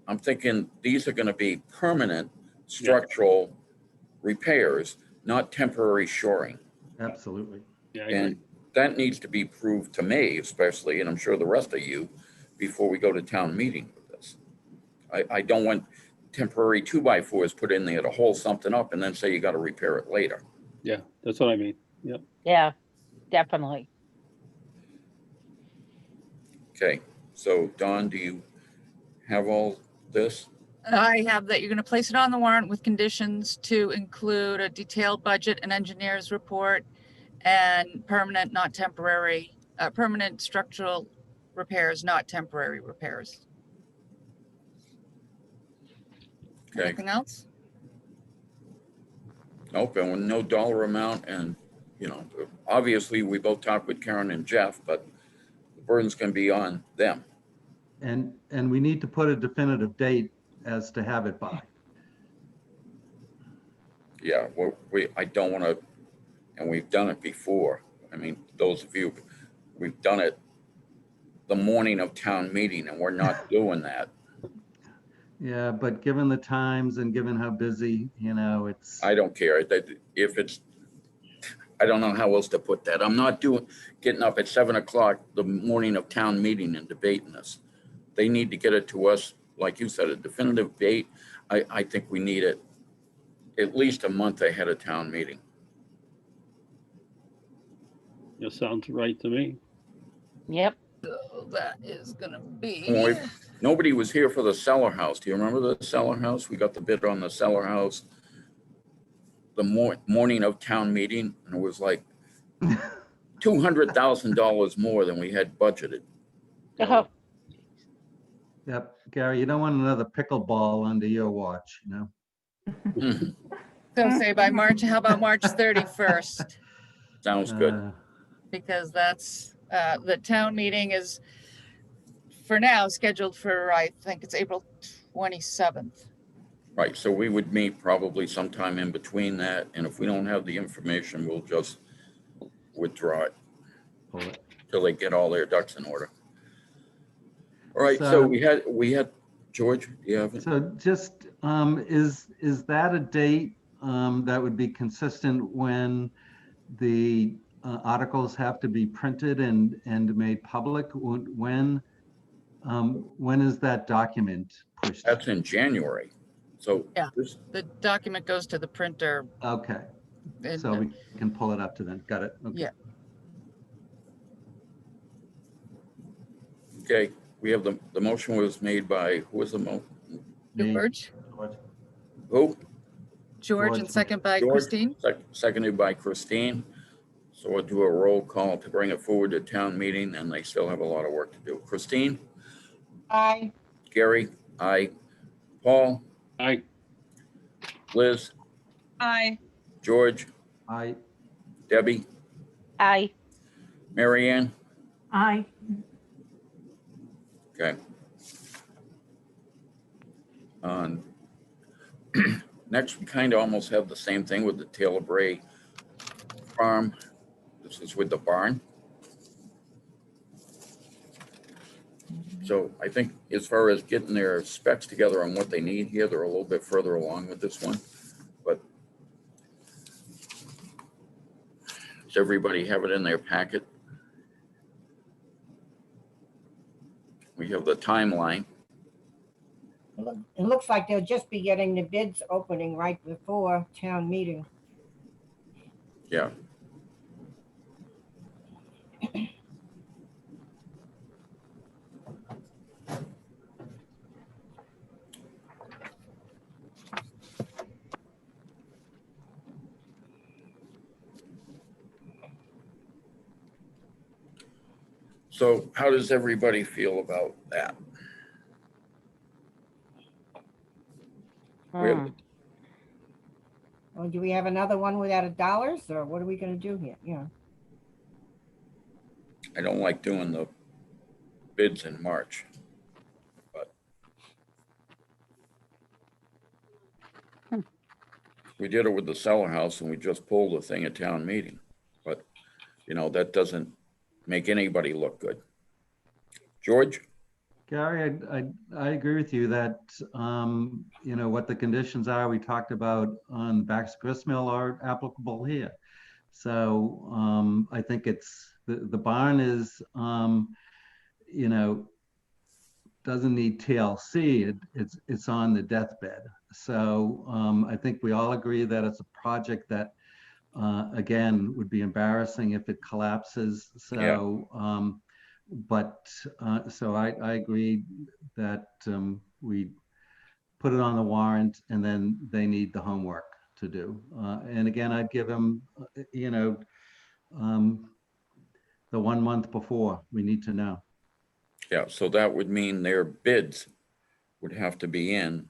I'm thinking these are gonna be permanent structural repairs, not temporary shoring. Absolutely. Yeah, I agree. And that needs to be proved to me, especially, and I'm sure the rest of you, before we go to town meeting with this. I don't want temporary 2x4s put in there to hold something up and then say you got to repair it later. Yeah, that's what I mean. Yep. Yeah, definitely. Okay, so Don, do you have all this? I have that you're going to place it on the warrant with conditions to include a detailed budget and engineer's report and permanent, not temporary, permanent structural repairs, not temporary repairs. Okay, Anything else? nope, and with no dollar amount, and, you know, obviously, we both talked with Karen and Jeff, but the burden's gonna be on them. And we need to put a definitive date as to have it by. Yeah, I don't wanna, and we've done it before. I mean, those of you, we've done it the morning of town meeting, and we're not doing that. Yeah, but given the times and given how busy, you know, it's, I don't care that if it's, I don't know how else to put that. I'm not getting up at 7 o'clock the morning of town meeting and debating this. They need to get it to us, like you said, a definitive date. I think we need it at least a month ahead of town meeting. That sounds right to me. Yep. So that is gonna be. Well, nobody was here for the cellar house. Do you remember the cellar house? We got the bid on the cellar house the morning of town meeting, and it was like $200,000 more than we had budgeted. Oh, yep, Gary, you don't want another pickleball under your watch, you know? Mhm. So say by March, how about March 31st? Sounds good. Because that's, the town meeting is for now scheduled for, I think it's April 27th. Right, so we would meet probably sometime in between that, and if we don't have the information, we'll just withdraw it Pull it. till they get all their ducks in order. All right, so So- we had, George, do you have it? So just, is that a date that would be consistent when the articles have to be printed and made public? When is that document pushed? That's in January, so. Yeah. this- The document goes to the printer. Okay, and- so we can pull it up to then. Got it. Okay. Yeah. Okay, we have the motion was made by, who was the Me. George, who? George, and George. second by George. Christine. Seconded by Christine. So we'll do a roll call to bring it forward to town meeting, and they still have a lot of work to do. Christine, Aye. Gary, aye. Paul, I, Liz, Aye. George, I, Debbie, aye. Marianne. Aye. Okay. Next, we kind of almost have the same thing with the Taylor Bray Farm. This is with the barn. So I think as far as getting their specs together on what they need here, they're a little bit further along with this one. But does everybody have it in their packet? We have the timeline. It looks like they'll just be getting the bids opening right before town meeting. Yeah. So how does everybody feel about that? We have- Hmm. Well, do we have another one without a dollars, or what are we gonna do here? Yeah. I don't like doing the bids in March. But we did it with the cellar house and we just pulled the thing at town meeting. But, you know, that doesn't make anybody look good. George? Gary, I agree with you that, you know, what the conditions are, we talked about on the Baxter Grist Mill are applicable here. So I think it's, the barn is, you know, doesn't need TLC, it's on the deathbed. So I think we all agree that it's a project that, again, would be embarrassing if it collapses. So, so I agree that we put it on the warrant and then they need the homework to do. And again, I'd give them, you know, the 1 month before, we need to know. Yeah, so that would mean their bids would have to be in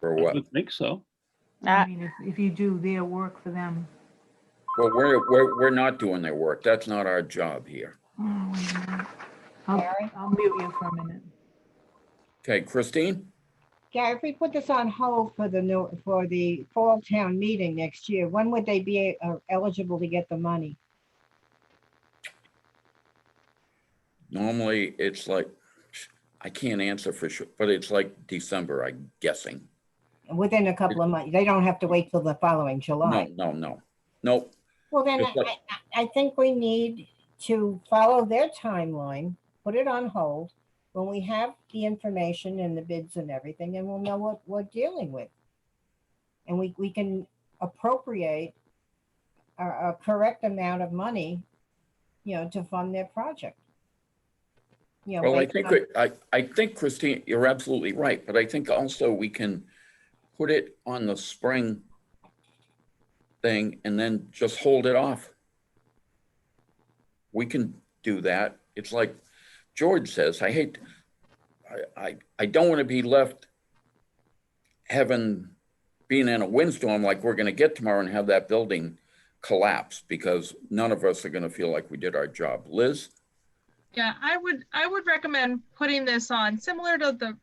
For I what? would think so. I mean, if you do their work for them. Well, we're not doing their work. That's not our job here. Oh, wait a minute. Gary? I'll mute you for a minute. Okay, Christine? Gary, if we put this on hold for the fall town meeting next year, when would they be eligible to get the money? Normally, it's like, I can't answer for sure, but it's like December, I'm guessing. Within a couple of months. They don't have to wait till the following July. No. Nope. Well, then It's like- I think we need to follow their timeline, put it on hold. When we have the information and the bids and everything, and we'll know what we're dealing with. And we can appropriate a correct amount of money, to fund their project. Well, based on- I think Christine, you're absolutely right, but I think also we can put it on the spring thing and then just hold it off. We can do that. It's like George says, I don't want to be left being in a windstorm like we're going to get tomorrow and have that building collapse because none of us are going to feel like we did our job. Liz? Yeah, I would recommend putting this on similar to the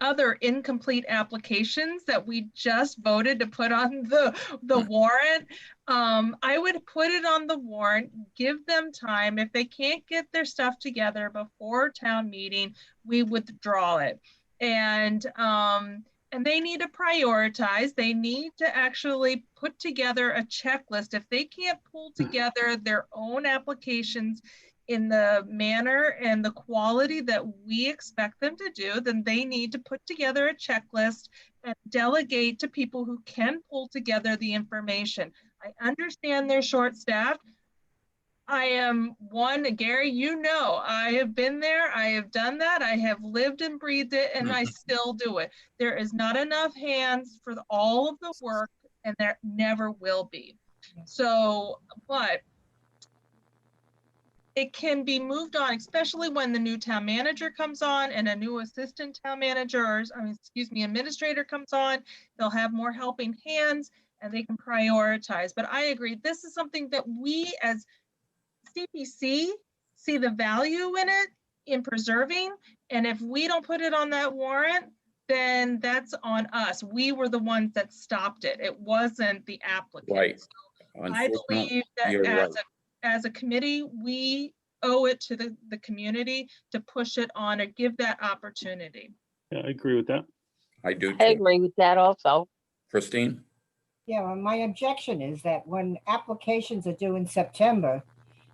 other incomplete applications that we just voted to put on the warrant. I would put it on the warrant, give them time. If they can't get their stuff together before town meeting, we withdraw it. And they need to prioritize. They need to actually put together a checklist. If they can't pull together their own applications in the manner and the quality that we expect them to do, then they need to put together a checklist and delegate to people who can pull together the information. I understand they're short-staffed. I am one, Gary, I have been there, I have done that, I have lived and breathed it, and I still do it. There is not enough hands for all of the work, and there never will be. So, but it can be moved on, especially when the new town manager comes on and a new assistant town manager, administrator comes on. They'll have more helping hands and they can prioritize. But I agree, this is something that we as CPC see the value in it, in preserving. And if we don't put it on that warrant, then that's on us. We were the ones that stopped it. It wasn't the applicant. Right. So I believe that You're right. as a committee, we owe it to the community to push it on or give that opportunity. Yeah, I agree with that. I do I too. agree with that also. Christine? Yeah, well, my objection is that when applications are due in September,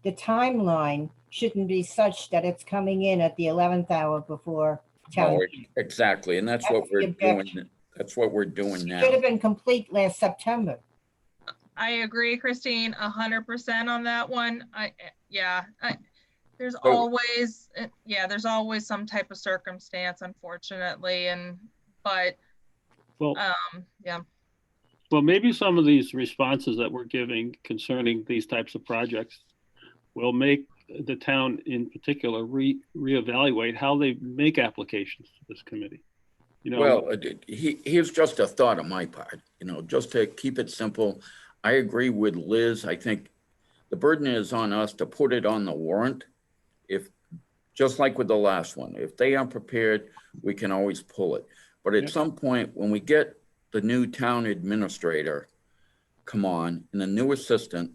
the timeline shouldn't be such that it's coming in at the 11th hour before town No, meeting. exactly. And that's what That's we're the doing. objection. That's what we're doing now. Should have been complete last September. I agree, Christine, 100% on that one. There's always some type of circumstance, unfortunately, Well, yeah. well, maybe some of these responses that we're giving concerning these types of projects will make the town in particular reevaluate how they make applications to this committee. Well, here's just a thought on my part, just to keep it simple. I agree with Liz. I think the burden is on us to put it on the warrant. Just like with the last one, if they aren't prepared, we can always pull it. But at some point, when we get the new town administrator come on and the new assistant,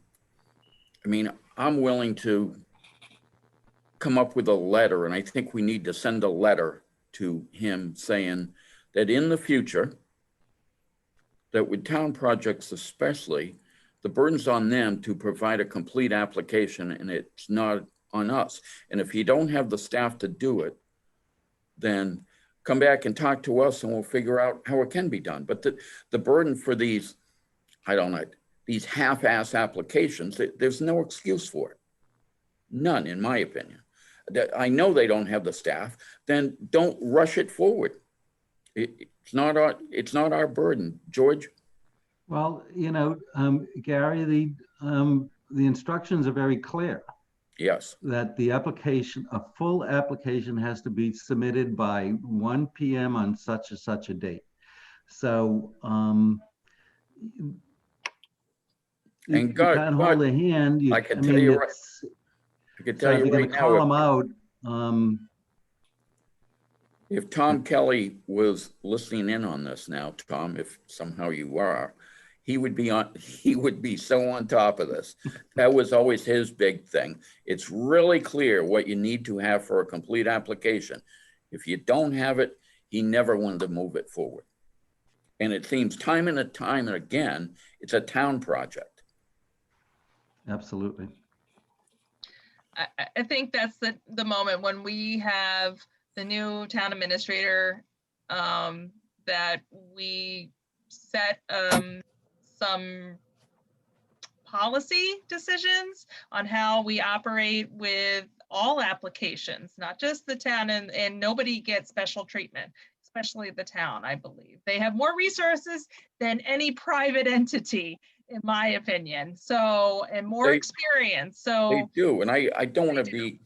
I'm willing to come up with a letter, and I think we need to send a letter to him saying that in the future, that with town projects especially, the burden's on them to provide a complete application and it's not on us. And if you don't have the staff to do it, then come back and talk to us and we'll figure out how it can be done. But the burden for these, these half-ass applications, there's no excuse for it. None, in my opinion. I know they don't have the staff, then don't rush it forward. It's not our burden. George? Well, Gary, the instructions are very clear. Yes. That the application, a full application has to be submitted by 1 p.m. on such and such a date. So, And you God- can't hold God, a hand. I can tell you right- I can So tell if you you're gonna right now, call them out, if Tom Kelly was listening in on this now, Tom, if somehow you are, he would be so on top of this. That was always his big thing. It's really clear what you need to have for a complete application. If you don't have it, he never wanted to move it forward. And it seems time and again, it's a town project. absolutely. I think that's the moment when we have the new town administrator, that we set some policy decisions on how we operate with all applications, not just the town, and nobody gets special treatment, especially the town, I believe. They have more resources than any private entity, in my opinion. So, and more They- experience. They So do, and I don't want to They do. be,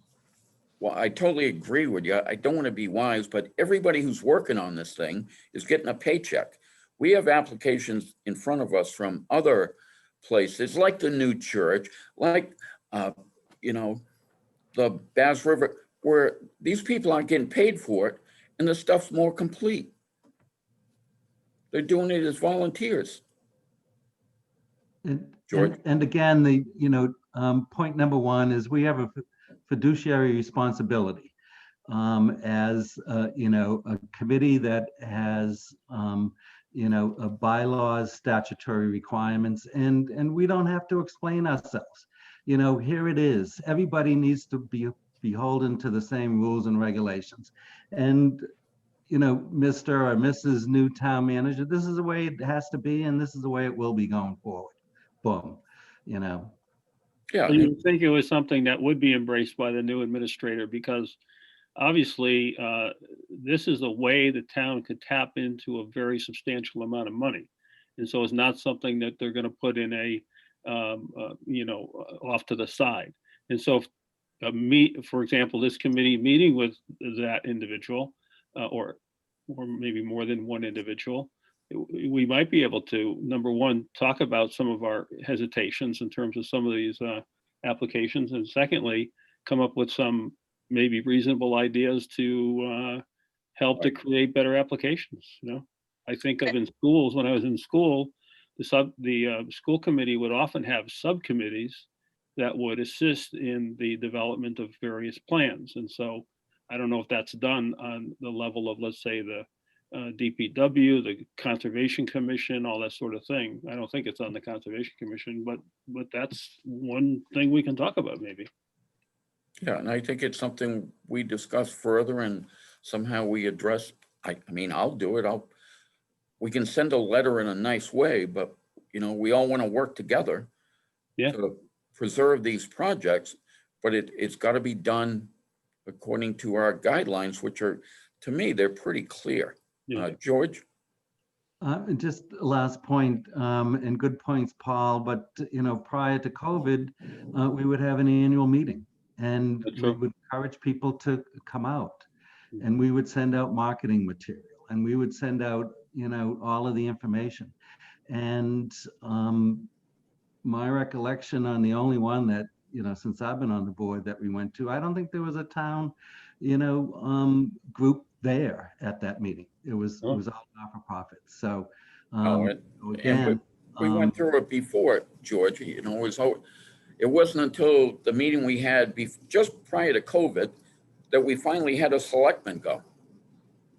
well, I totally agree with you. I don't want to be wise, but everybody who's working on this thing is getting a paycheck. We have applications in front of us from other places, like the new church, like, the Bass River, where these people aren't getting paid for it, and the stuff's more complete. They're doing it as volunteers. George? And again, point number one is we have a fiduciary responsibility as, a committee that has, bylaws, statutory requirements, and we don't have to explain ourselves. Here it is. Everybody needs to be beholden to the same rules and regulations. And, Mr. or Mrs. New Town Manager, this is the way it has to be, and this is the way it will be going forward. Boom, Yeah, So you would think it was something that would be embraced by the new administrator, because obviously, this is a way the town could tap into a very substantial amount of money. And so it's not something that they're going to put in off to the side. And so if, for example, this committee meeting with that individual, or maybe more than one individual, we might be able to, number one, talk about some of our hesitations in terms of some of these applications, and secondly, come up with some maybe reasonable ideas to help to create better applications. I think of in schools, when I was in school, the school committee would often have subcommittees that would assist in the development of various plans. And so I don't know if that's done on the level of, let's say, the DPW, the Conservation Commission, all that sort of thing. I don't think it's on the Conservation Commission, but that's one thing we can talk about maybe. Yeah, and I think it's something we discuss further and somehow we address. I mean, I'll do it. We can send a letter in a nice way, but we all want to work together to preserve these projects, but it's got to be done according to our guidelines, which are, to me, they're pretty clear. George? Just last point, and good points, Paul, but, prior to COVID, we would have an annual meeting and we would encourage people to come out, and we would send out marketing material, and we would send out, all of the information. And my recollection on the only one that, since I've been on the board that we went to, I don't think there was a town, group there at that meeting. It was all not-for-profit. So again, we went through it before, George. It wasn't until the meeting we had just prior to COVID that we finally had a selectman go.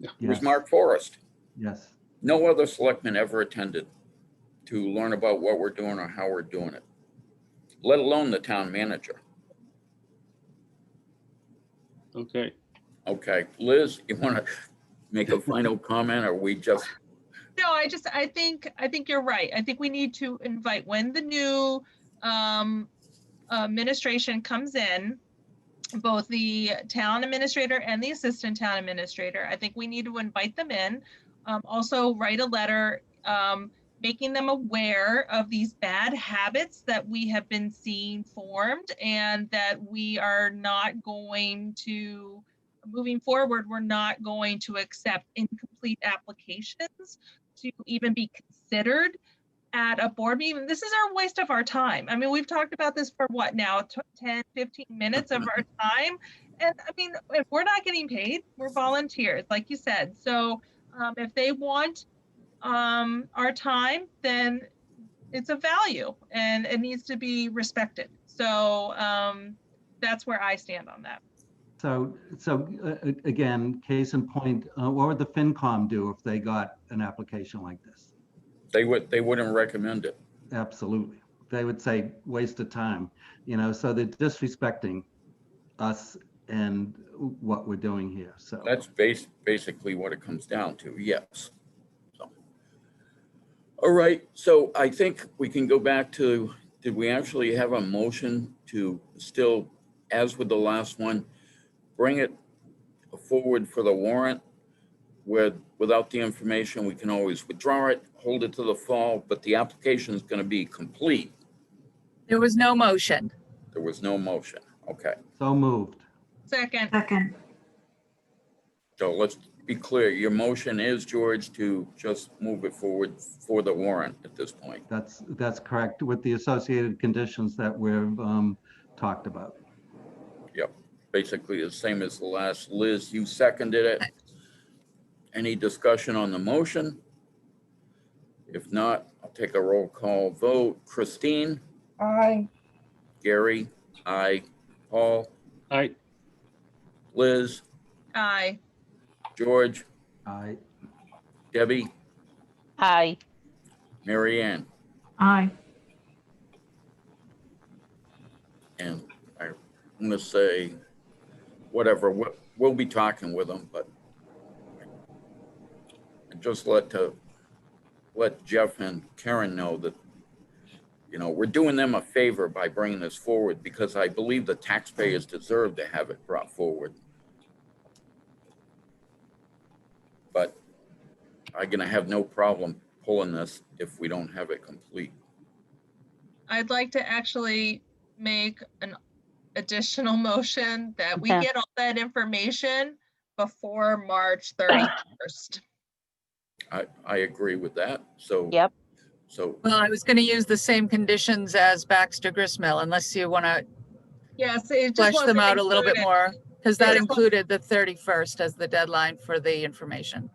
It was Mark Forrest. Yes. No other selectman ever attended to learn about what we're doing or how we're doing it, let alone the town manager. Okay, Liz, you want to make a final comment, or we just? No, I think you're right. I think we need to invite, when the new administration comes in, both the town administrator and the assistant town administrator, I think we need to invite them in. Also write a letter making them aware of these bad habits that we have been seeing formed, and that we are not going to, moving forward, we're not going to accept incomplete applications to even be considered at a board meeting. This is our waste of our time. I mean, we've talked about this for what now, 10, 15 minutes of our time. And I mean, if we're not getting paid, we're volunteers, like you said. So if they want our time, then it's a value and it needs to be respected. So that's where I stand on that. So again, case in point, what would the FinCom do if they got an application like this? They wouldn't recommend it. Absolutely. They would say, waste of time, you know, so they're disrespecting us and what we're doing here, so. That's basically what it comes down to, yes. So, all right, so I think we can go back to, did we actually have a motion to still, as with the last one, bring it forward for the warrant? Without the information, we can always withdraw it, hold it to the fall, but the application is going to be complete. There was no motion. There was no motion. Okay, So moved. Second, Second, so let's be clear. Your motion is, George, to just move it forward for the warrant at this point. That's correct, with the associated conditions that we've talked about. Yep, basically the same as the last. Liz, you seconded it. Any discussion on the motion? If not, I'll take a roll call vote. Christine? Aye. Gary? Aye. Paul? Aye. Liz? aye. George? Aye. Debbie? Aye. Mary Ann? aye. And I'm gonna say, whatever, we'll be talking with them, but just let Jeff and Karen know that, you know, we're doing them a favor by bringing this forward, because I believe the taxpayers deserve to have it brought forward. But I'm gonna have no problem pulling this if we don't have it complete. I'd like to actually make an additional motion that we Okay. get all that information before March 31st. I agree with that, so. Yep. So, Well, I was going to use the same conditions as Baxter Gristmill, unless you want to Yes, it just flesh them wasn't out a little bit included. more, because that Yeah. included the 31st as the deadline for the information.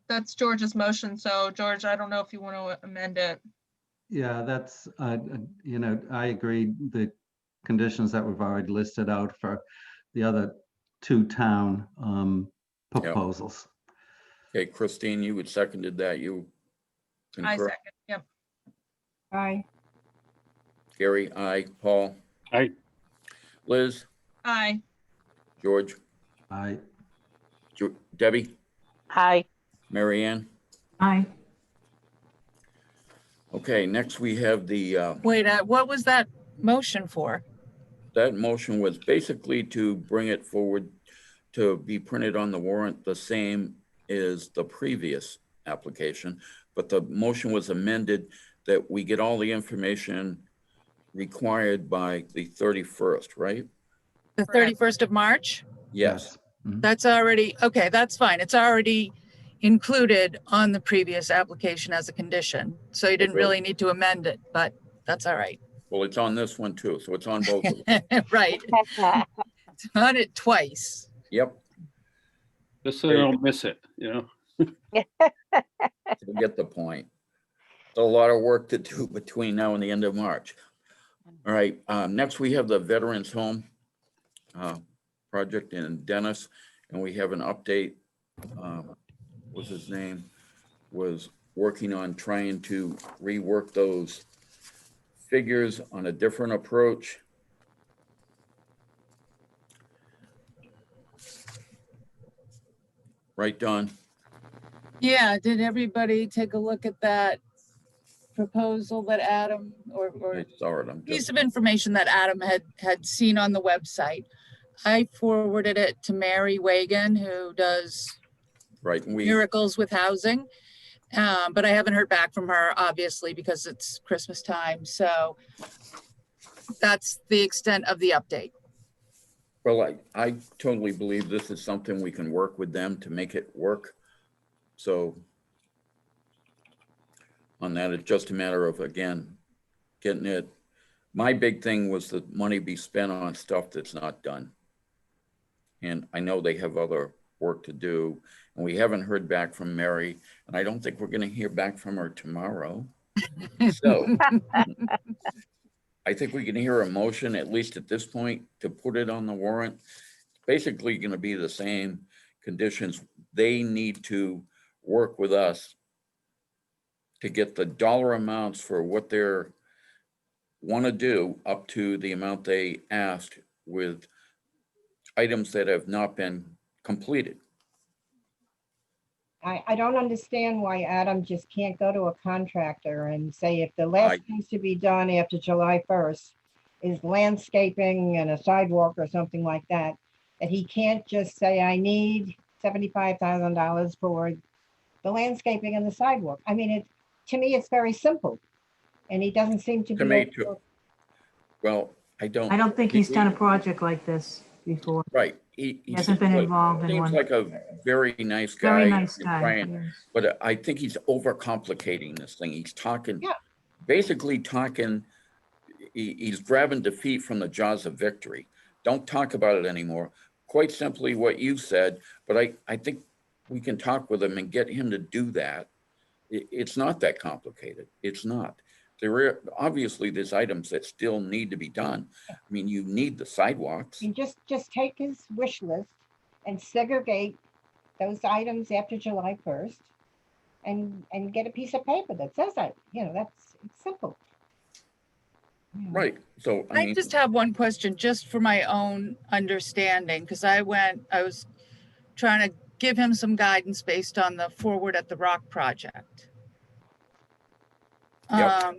That's George's motion. So George, I don't know if you want to amend it. Yeah, that's, you know, I agree, the conditions that we've already listed out for the other two town proposals. okay, Christine, you had seconded that, you I concur? second, yep. Aye. Gary, aye. Paul? Aye. Liz? Aye. George? Aye. Debbie? Aye. Mary Ann? Aye. Okay, next we have the, Wait, what was that motion for? that motion was basically to bring it forward to be printed on the warrant the same as the previous application, but the motion was amended that we get all the information required by the 31st, right? The Correct. 31st of March? Yes. Mhm. That's already, okay, that's fine. It's already included on the previous application as a condition. So you didn't Okay. really need to amend it, but that's all right. Well, it's on this one too, so it's on both of them. Right, it's on it twice. Yep, Just so they don't miss it, you know? you get the point. It's a lot of work to do between now and the end of March. All right, next we have the Veterans Home project in Dennis, and we have an update. What's his name? Was working on trying to rework those figures on a different approach. Right, Don? Yeah, did everybody take a look at that proposal that Adam or I saw it. I'm piece just, of information that Adam had seen on the website? I forwarded it to Mary Wagon, who does right, and we, miracles with housing. But I haven't heard back from her, obviously, because it's Christmas time. So that's the extent of the update. well, I totally believe this is something we can work with them to make it work. So on that. It's just a matter of, again, getting it. My big thing was the money be spent on stuff that's not done. And I know they have other work to do, and we haven't heard back from Mary, and I don't think we're gonna hear back from her tomorrow. So I think we can hear a motion, at least at this point, to put it on the warrant. It's basically gonna be the same conditions. They need to work with us to get the dollar amounts for what they're wanna do up to the amount they asked, with items that have not been completed. I don't understand why Adam just can't go to a contractor and say if the last things to be done after July 1st is landscaping and a sidewalk or something like that, that he can't just say, I need $75,000 for the landscaping and the sidewalk. I mean, to me, it's very simple. And he doesn't seem to To be me, able too. to. Well, I don't. I don't think he's done a project like this before. Right. He Hasn't been involved in seems one. like a very nice guy. Very nice and guy. trying- yes. But I think he's overcomplicating this thing. He's talking, Yeah. basically talking, he's grabbing defeat from the jaws of victory. Don't talk about it anymore. Quite simply what you said, but I think we can talk with him and get him to do that. It's not that complicated. It's not. Obviously, there's items that still need to be done. I mean, you need the sidewalks. You just take his wish list and segregate those items after July 1st and get a piece of paper that says that, it's simple. Right. So, I I mean, just have one question, just for my own understanding, because I was trying to give him some guidance based on the Forward at the Rock project. Yep.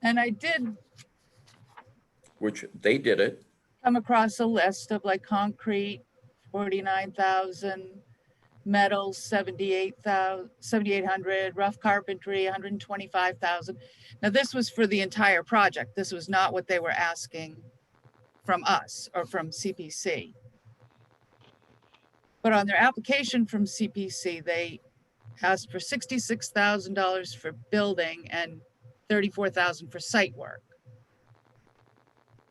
And I did which they did it. come across a list of like concrete, 49,000, metals, 7,800, rough carpentry, 125,000. Now this was for the entire project. This was not what they were asking from us or from CPC. But on their application from CPC, they asked for $66,000 for building and $34,000 for site work.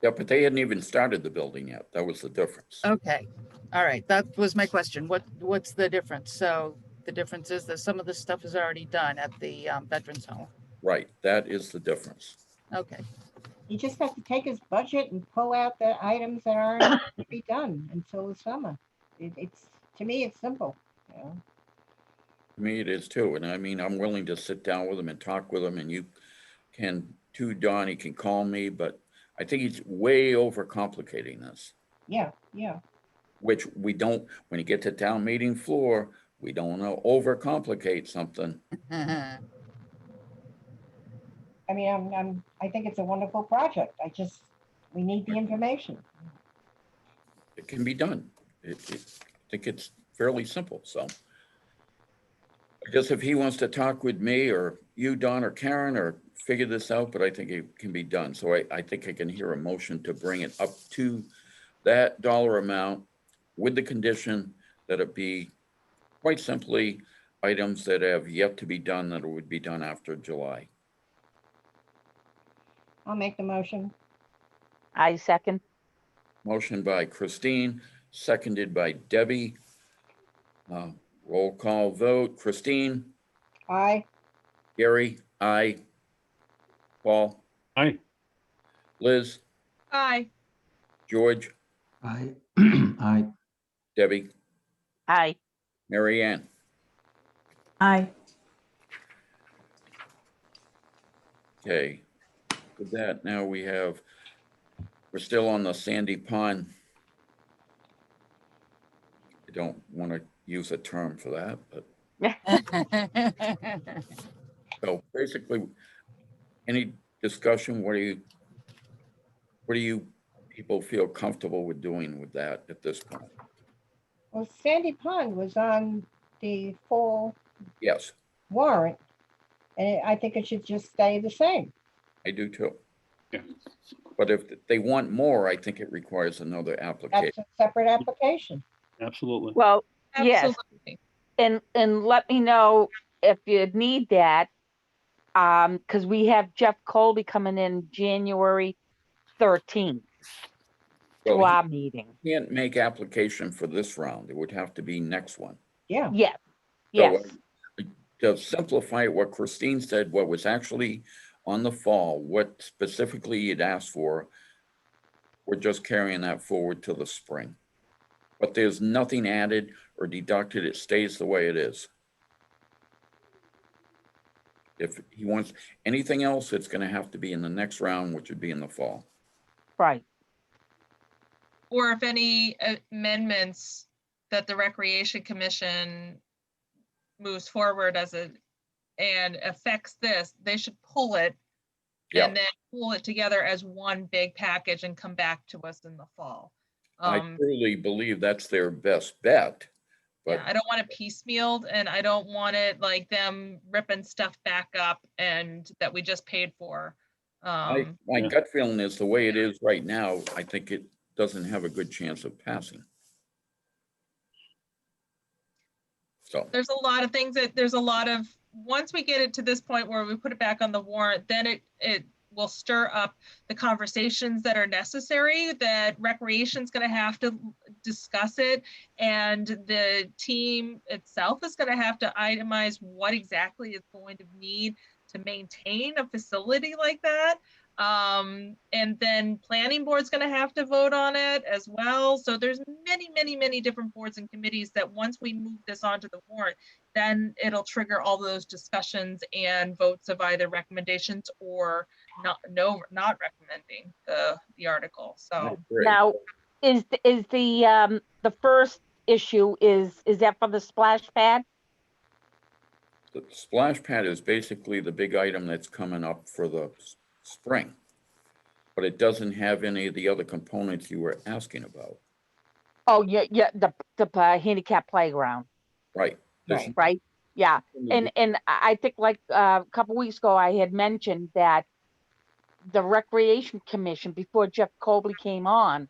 Yeah, but they hadn't even started the building yet. That was the difference. Okay, all right, that was my question. What's the difference? So the difference is that some of the stuff is already done at the Veterans Home. Right, that is the difference. Okay, He just has to take his budget and pull out the items that aren't to be done until the summer. To me, it's simple. To me, it is too. And I mean, I'm willing to sit down with him and talk with him, and you can too, Don, he can call me, but I think he's way overcomplicating this, Yeah. which we don't, when you get to town meeting floor, we don't want to overcomplicate something. I mean, I think it's a wonderful project. We need the information. It can be done. I think it's fairly simple, so. I guess if he wants to talk with me or you, Don, or Karen, or figure this out, but I think it can be done. So I think I can hear a motion to bring it up to that dollar amount with the condition that it be quite simply items that have yet to be done that would be done after July. I'll make the motion. I second. Motion by Christine, seconded by Debbie. Roll call vote. Christine, Aye. Gary, aye. Paul, Aye. Liz, Aye. George, I, I, Debbie, Aye. Mary Ann. Aye. Okay, with that, now we're still on the Sandy Pond. I don't want to use a term for that, but so basically, any discussion, what do you people feel comfortable with doing with that at this point? Well, Sandy Pond was on the full Yes, warrant, and I think it should just stay the same. I do too. Yeah. But if they want more, I think it requires another application. That's a separate application. Absolutely. Well, yes, Absolutely. and let me know if you need that. Because we have Jeff Colby coming in January 13th to Well, our meeting. he can't make application for this round. It would have to be next one. Yeah, Yes, So, yes, To simplify what Christine said, what was actually on the fall, what specifically you'd asked for, we're just carrying that forward to the spring. But there's nothing added or deducted. It stays the way it is. If he wants anything else, it's going to have to be in the next round, which would be in the fall. right. Or if any amendments that the Recreation Commission moves forward and affects this, they should pull it Yeah. and then pull it together as one big package and come back to us in the fall. I truly believe that's their best bet. But Yeah, I don't want it piecemealed, and I don't want it like them ripping stuff back up and that we just paid for. my Yeah. gut feeling is the way it is right now, I think it doesn't have a good chance of passing. So, There's a lot of things once we get it to this point where we put it back on the warrant, then it will stir up the conversations that are necessary, that Recreation's gonna have to discuss it, and the team itself is gonna have to itemize what exactly it's going to need to maintain a facility like that. And then planning board's gonna have to vote on it as well. So there's many different boards and committees that once we move this onto the warrant, then it'll trigger all those discussions and votes of either recommendations or not recommending the article. I So agree. Now, is the first issue is that for the splash pad? The splash pad is basically the big item that's coming up for the spring, but it doesn't have any of the other components you were asking about. Oh, yeah, the handicap playground, Right. There's right? Yeah, nothing and I think like a couple weeks ago, I had mentioned that the Recreation Commission, before Jeff Colby came on,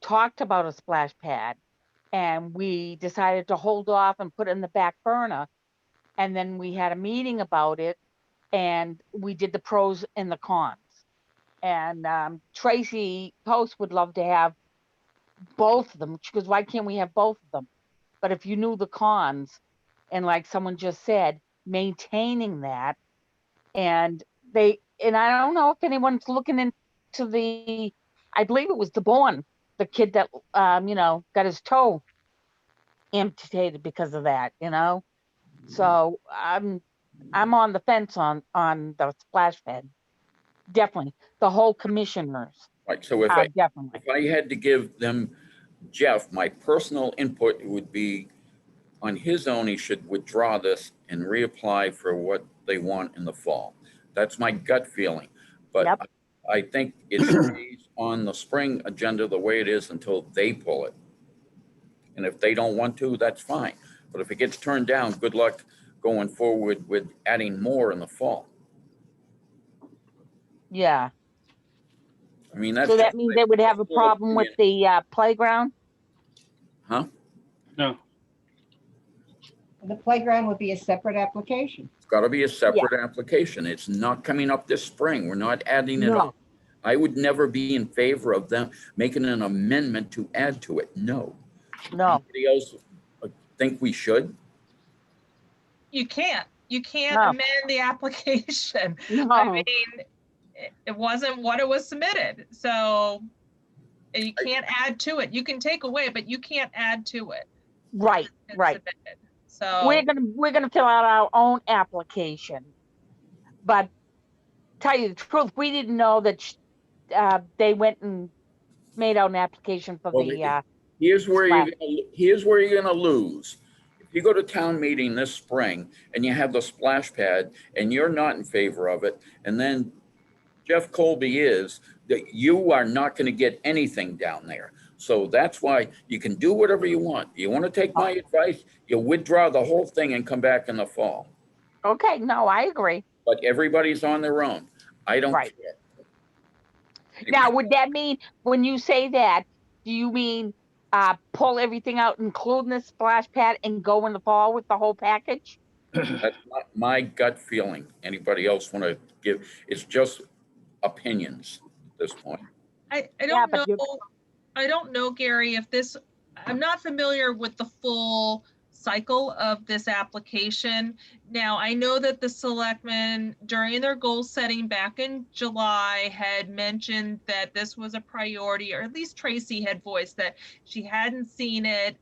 talked about a splash pad, and we decided to hold off and put it in the back burner. And then we had a meeting about it, and we did the pros and the cons. And Tracy Post would love to have both of them. She goes, why can't we have both of them? But if you knew the cons, and like someone just said, maintaining that, and I don't know if anyone's looking into I believe it was the Bourne, the kid that got his toe amputated because of that, So I'm on the fence on the splash pad. Definitely. The whole commissioners Right, so definitely. if I had to give them, Jeff, my personal input would be on his own, he should withdraw this and reapply for what they want in the fall. That's my gut feeling. But Yep. I think it stays on the spring agenda the way it is until they pull it. And if they don't want to, that's fine. But if it gets turned down, good luck going forward with adding more in the fall. Yeah. I mean, that's. So that just means my they would have a personal problem with opinion. the playground? Huh? No, the playground would be a separate application. It's got to be a separate application. It's not coming up this spring. We're not adding it No. up. I would never be in favor of them making an amendment to add to it. No. No. Anybody else think we should? you can't No. amend the application. No. I mean, it wasn't what it was submitted. So you can't add to it. You can take away, but you can't add to it. Right, It's right. submitted. So We're gonna fill out our own application. But tell you the truth, we didn't know that they went and made out an application for Well, the Here's where Right. you're gonna lose. If you go to town meeting this spring and you have the splash pad and you're not in favor of it, and then Jeff Colby is, that you are not gonna get anything down there. So that's why you can do whatever you want. You wanna take my advice, you withdraw the whole thing and come back in the fall. Okay, no, I agree. But everybody's on their own. I don't Right. care. Now, would that mean, when you say that, do you mean pull everything out, including the splash pad, and go in the fall with the whole package? That's my gut feeling. Anybody else want to give? It's just opinions at this point. I Yeah, don't but know, I don't know, Gary, if this, I'm not familiar with the full cycle of this application. Now, I know that the selectmen during their goal setting back in July had mentioned that this was a priority, or at least Tracy had voiced that she hadn't seen it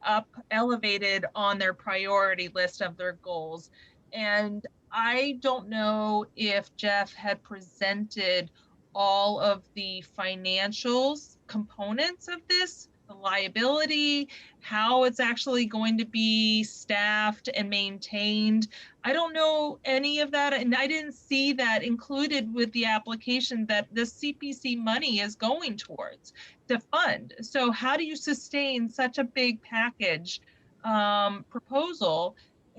elevated on their priority list of their goals. And I don't know if Jeff had presented all of the financials components of this, the liability, how it's actually going to be staffed and maintained. I don't know any of that, and I didn't see that included with the application that the CPC money is going towards to fund. So how do you sustain such a big package proposal?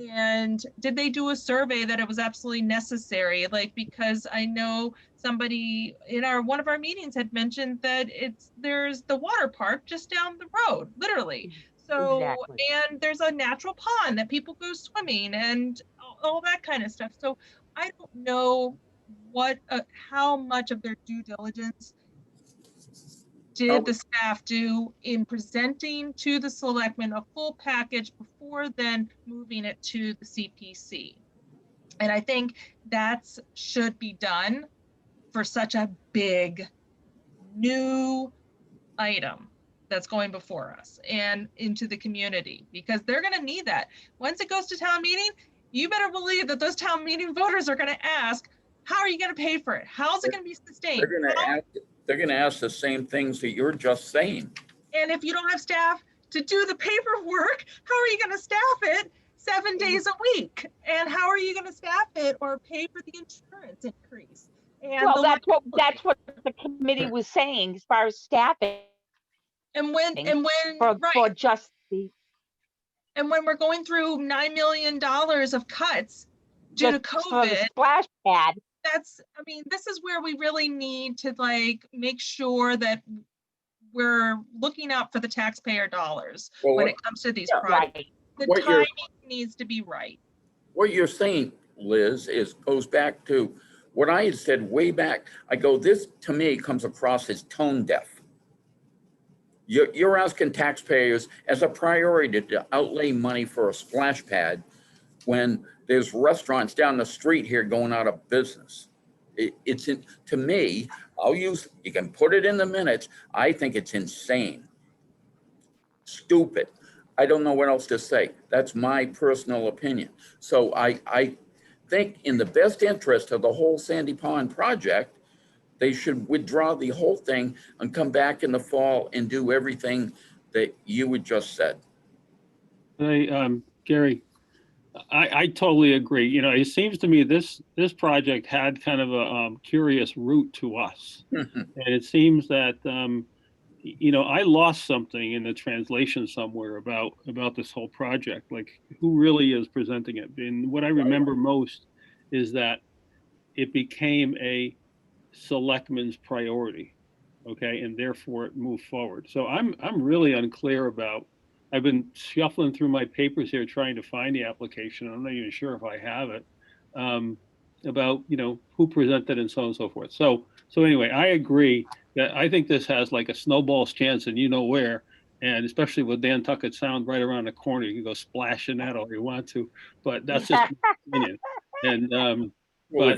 And did they do a survey that it was absolutely necessary? Like, because I know somebody in one of our meetings had mentioned that there's the water park just down the road, literally. So, Exactly. and there's a natural pond that people go swimming and all that kind of stuff. So I don't know how much of their due diligence did the staff do in presenting to the selectmen a full package before then moving it to the CPC. And I think that should be done for such a big new item that's going before us and into the community, because they're going to need that. Once it goes to town meeting, you better believe that those town meeting voters are going to ask, how are you going to pay for it? How's it going to be sustained? They're going to ask the same things that you're just saying. And if you don't have staff to do the paperwork, how are you going to staff it 7 days a week? And how are you going to staff it or pay for the insurance increase? And well, that's what the committee was saying as far as staffing for just the. And when we're going through $9 million of cuts due to COVID, splash pad. I mean, this is where we really need to like make sure that we're looking out for the taxpayer dollars when it comes to these projects. Right. The timing needs to be right. What you're saying, Liz, goes back to what I had said way back. I go, this to me comes across as tone deaf. You're asking taxpayers as a priority to outlay money for a splash pad when there's restaurants down the street here going out of business. To me, you can put it in the minutes. I think it's insane. Stupid. I don't know what else to say. That's my personal opinion. So I think in the best interest of the whole Sandy Pond project, they should withdraw the whole thing and come back in the fall and do everything that you had just said. Gary, I totally agree. You know, it seems to me this project had kind of a curious route to us. And it seems that, you know, I lost something in the translation somewhere about this whole project, like who really is presenting it. And what I remember most is that it became a selectman's priority, okay, and therefore it moved forward. So I'm really unclear about. I've been shuffling through my papers here trying to find the application. I'm not even sure if I have it, about, you know, who presented and so on and so forth. So anyway, I agree that I think this has like a snowball's chance and you know where, and especially with Nantucket Sound right around the corner, you can go splash in that all you want to, but that's just my opinion. And well,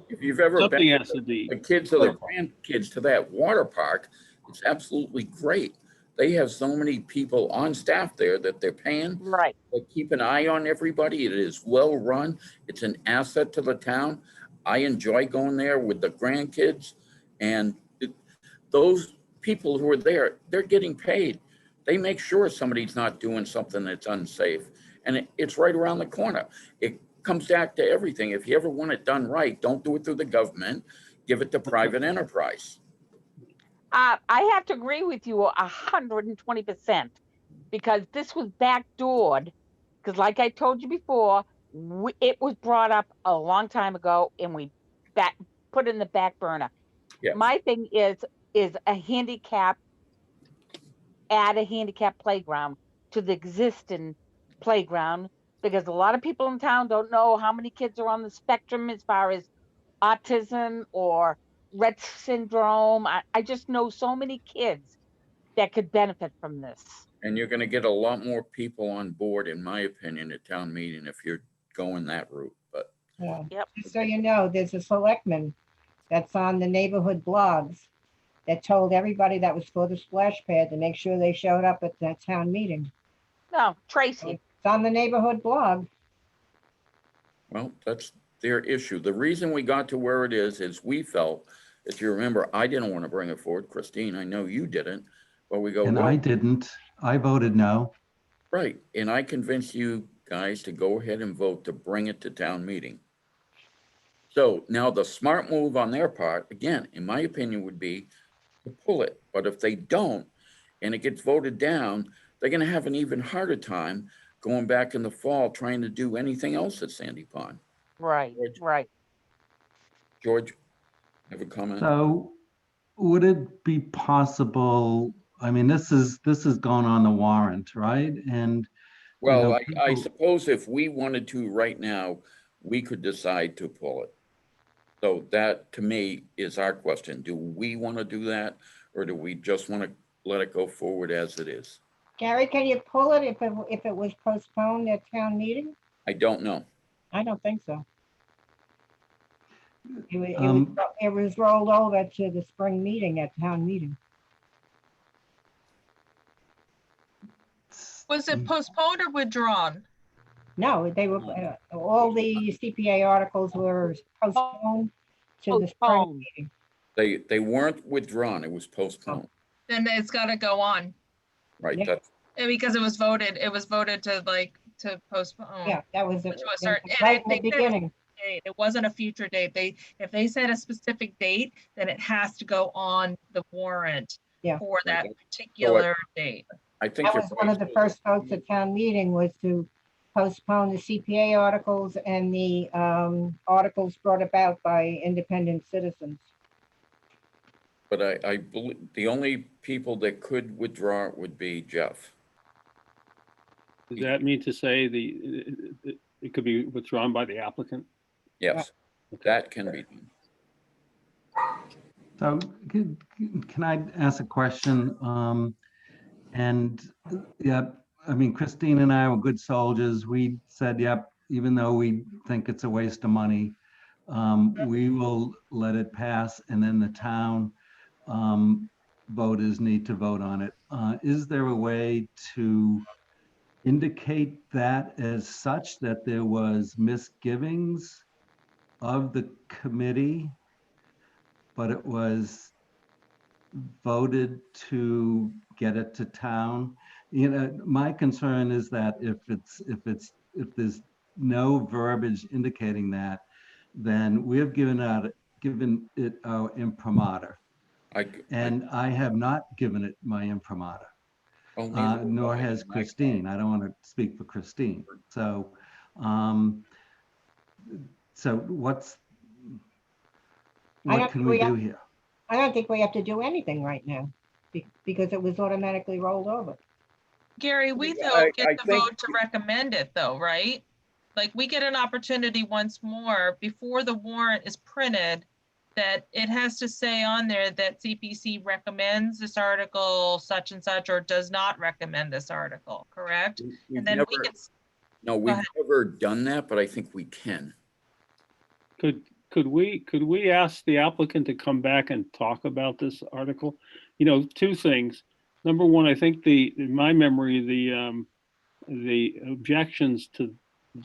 if you've ever been the kids or the grandkids to that water park, it's absolutely great. They have so many people on staff there that they're paying. Right. They keep an eye on everybody. It is well run. It's an asset to the town. I enjoy going there with the grandkids, and those people who are there, they're getting paid. They make sure somebody's not doing something that's unsafe, and it's right around the corner. It comes back to everything. If you ever want it done right, don't do it through the government. Give it to private enterprise. I have to agree with you 120%, because this was backdoored. Because like I told you before, it was brought up a long time ago, and we put in the back burner. Yes. My thing is add a handicap playground to the existing playground Because a lot of people in town don't know how many kids are on the spectrum as far as autism or Rett syndrome. I just know so many kids that could benefit from this. And you're gonna get a lot more people on board, in my opinion, at town meeting if you're going that route, but Yeah. Yep. Just so you know, there's a selectman that's on the neighborhood blogs that told everybody that was for the splash pad to make sure they showed up at that town meeting. No, Tracy. It's on the neighborhood blog. well, that's their issue. The reason we got to where it is we felt, if you remember, I didn't want to bring it forward. Christine, I know you didn't, but we go, And well, I didn't. I voted no. right. And I convinced you guys to go ahead and vote to bring it to town meeting. So now the smart move on their part, again, in my opinion, would be to pull it. But if they don't, and it gets voted down, they're gonna have an even harder time going back in the fall, trying to do anything else at Sandy Pond. Right, George? right. George, have a comment? So would it be possible, I mean, this is going on the warrant, right? And, Well, know, I people- suppose if we wanted to right now, we could decide to pull it. So that, to me, is our question. Do we want to do that? Or do we just want to let it go forward as it is? Gary, can you pull it if it was postponed at town meeting? I don't know. I don't think so. Um, It was rolled over to the spring meeting at town meeting. Was it postponed or withdrawn? No, they were, all the CPA articles were postponed to the spring Postponed. meeting. They weren't withdrawn. It was postponed. Then it's gotta go on. Right, Yeah. that's, And because it was voted to postpone. Yeah, that was To a it. certain- and Right I in the think that's- beginning. Date. It wasn't a future date. If they set a specific date, then it has to go on the warrant Yeah. for that Okay. particular date. I think. That you're was one of the right. first votes at town meeting was to postpone the CPA articles and the articles brought about by independent citizens. But I believe the only people that could withdraw it would be Jeff. Does that mean to say it could be withdrawn by the applicant? Yes, that can be done. So can I ask a question? And yeah, I mean, Christine and I were good soldiers. We said, yep, even though we think it's a waste of money, we will let it pass, and then the town voters need to vote on it. Is there a way to indicate that as such that there was misgivings of the committee, but it was voted to get it to town? You know, my concern is that if there's no verbiage indicating that, then we have given it our imprimatur, and I have not given it my imprimatur. Nor has Christine. I don't want to speak for Christine. So, what can we do here? I don't think we have to do anything right now because it was automatically rolled over. Gary, we I though get the think- vote to recommend it though, right? Like we get an opportunity once more before the warrant is printed that it has to say on there that CPC recommends this article such and such or does not recommend this article, correct? We've And then we never- can, No, we've ahead. never done that, but I think we can. Could we ask the applicant to come back and talk about this article? You know, two things. Number one, I think in my memory, the objections to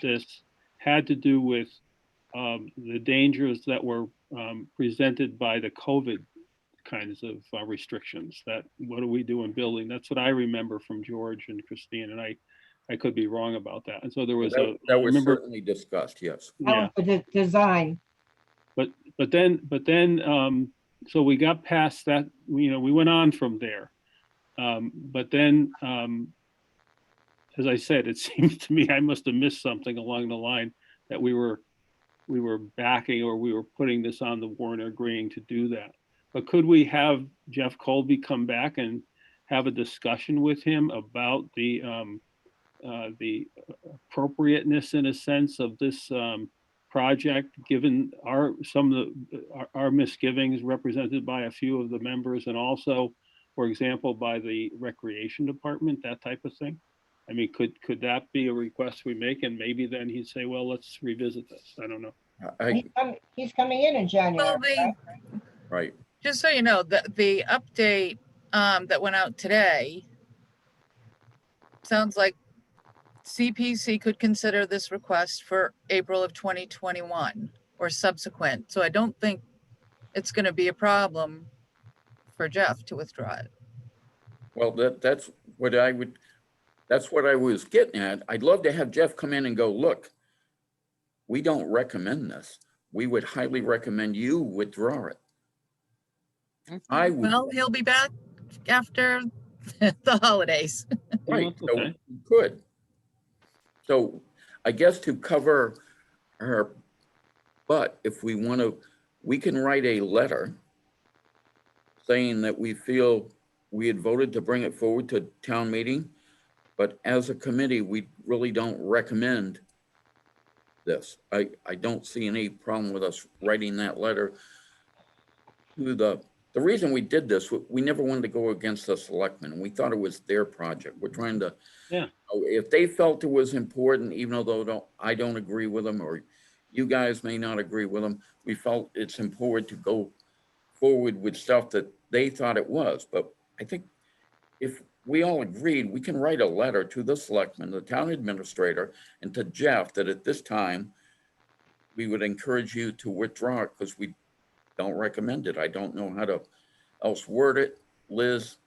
this had to do with the dangers that were presented by the COVID kinds of restrictions. That what do we do in building? That's what I remember from George and Christine, and I could be wrong about that. And so there was That I was remember, certainly discussed, yes. yeah. For the design. But then, so we got past that, you know, we went on from there. But then, as I said, it seems to me I must have missed something along the line that we were backing or we were putting this on the warrant or agreeing to do that. But could we have Jeff Colby come back and have a discussion with him about the the appropriateness in a sense of this project, given some of our misgivings represented by a few of the members, and also, for example, by the recreation department, that type of thing? I mean, could that be a request we make, and maybe then he'd say, well, let's revisit this? I don't know. He's coming in January, Well, right? Right. just so you know, the update that went out today sounds like CPC could consider this request for April of 2021 or subsequent. So I don't think it's going to be a problem for Jeff to withdraw it. Well, that's what I was getting at. I'd love to have Jeff come in and go, look, we don't recommend this. We would highly recommend you withdraw it. I would. Well, he'll be back after the holidays. Right, so Okay. we could. So I guess to cover her butt, if we want to, we can write a letter saying that we feel we had voted to bring it forward to town meeting, but as a committee, we really don't recommend this. I don't see any problem with us writing that letter to the reason we did this, we never wanted to go against the selectmen. We thought it was their project. We're trying to, Yeah. If they felt it was important, even though I don't agree with them, or you guys may not agree with them, we felt it's important to go forward with stuff that they thought it was. But I think if we all agreed, we can write a letter to the selectmen, the town administrator, and to Jeff that at this time, we would encourage you to withdraw it because we don't recommend it. I don't know how to else word it. Liz?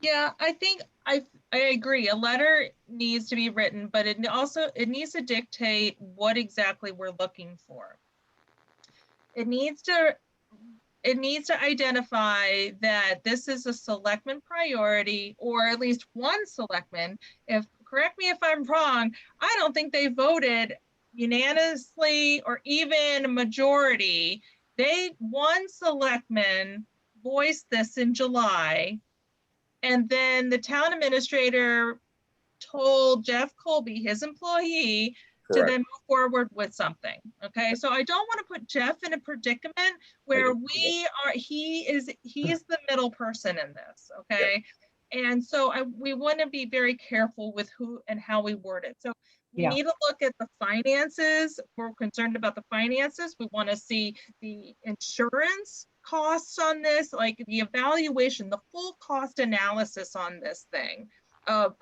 Yeah, I think I agree. A letter needs to be written, but it needs to dictate what exactly we're looking for. It needs to identify that this is a selectman priority, or at least one selectman. Correct me if I'm wrong, I don't think they voted unanimously or even a majority. One selectman voiced this in July, and then the town administrator told Jeff Colby, his employee, to then move forward with something. Okay, so I don't want to put Jeff in a predicament where he is the middle person in this. Okay, and so we want to be very careful with who and how we word it. So we need to look at the finances. We're concerned about the finances. We want to see the insurance costs on this, like the evaluation, the full cost analysis on this thing.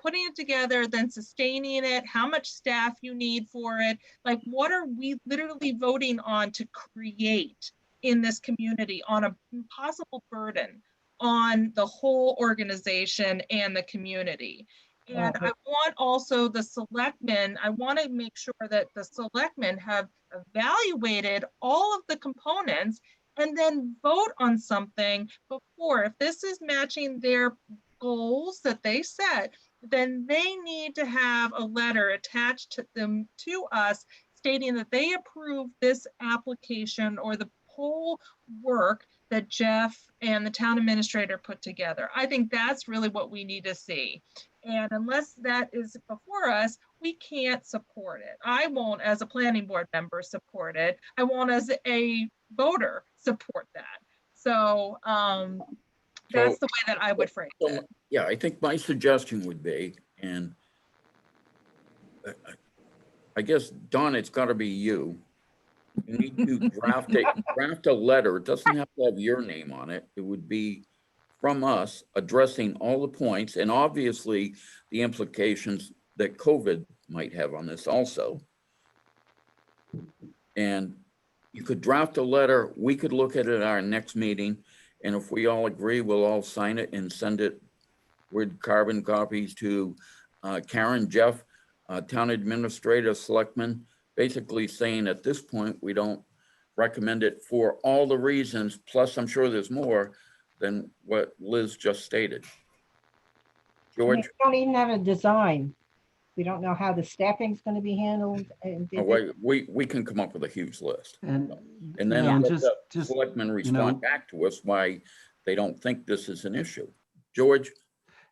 Putting it together, then sustaining it, how much staff you need for it. Like, what are we literally voting on to create in this community on a possible burden on the whole organization and the community? And I want also the selectmen, I want to make sure that the selectmen have evaluated all of the components and then vote on something before. If this is matching their goals that they set, then they need to have a letter attached to them to us stating that they approve this application or the whole work that Jeff and the town administrator put together. I think that's really what we need to see. And unless that is before us, we can't support it. I won't, as a planning board member, support it. I won't, as a voter, support that. So that's the way that I would phrase it. Yeah, I think my suggestion would be, and I guess, Don, it's got to be you. You need to draft a letter. It doesn't have to have your name on it. It would be from us addressing all the points and obviously the implications that COVID might have on this also. And you could draft a letter. We could look at it at our next meeting. And if we all agree, we'll all sign it and send it with carbon copies to Karen, Jeff, town administrator, selectman, basically saying at this point, we don't recommend it for all the reasons, plus I'm sure there's more than what Liz just stated. George? We don't even have a design. We don't know how the staffing's going to be handled. And We can come up with a huge list. And And then Yeah. let Just- the selectmen know- respond back to us why they don't think this is an issue. George?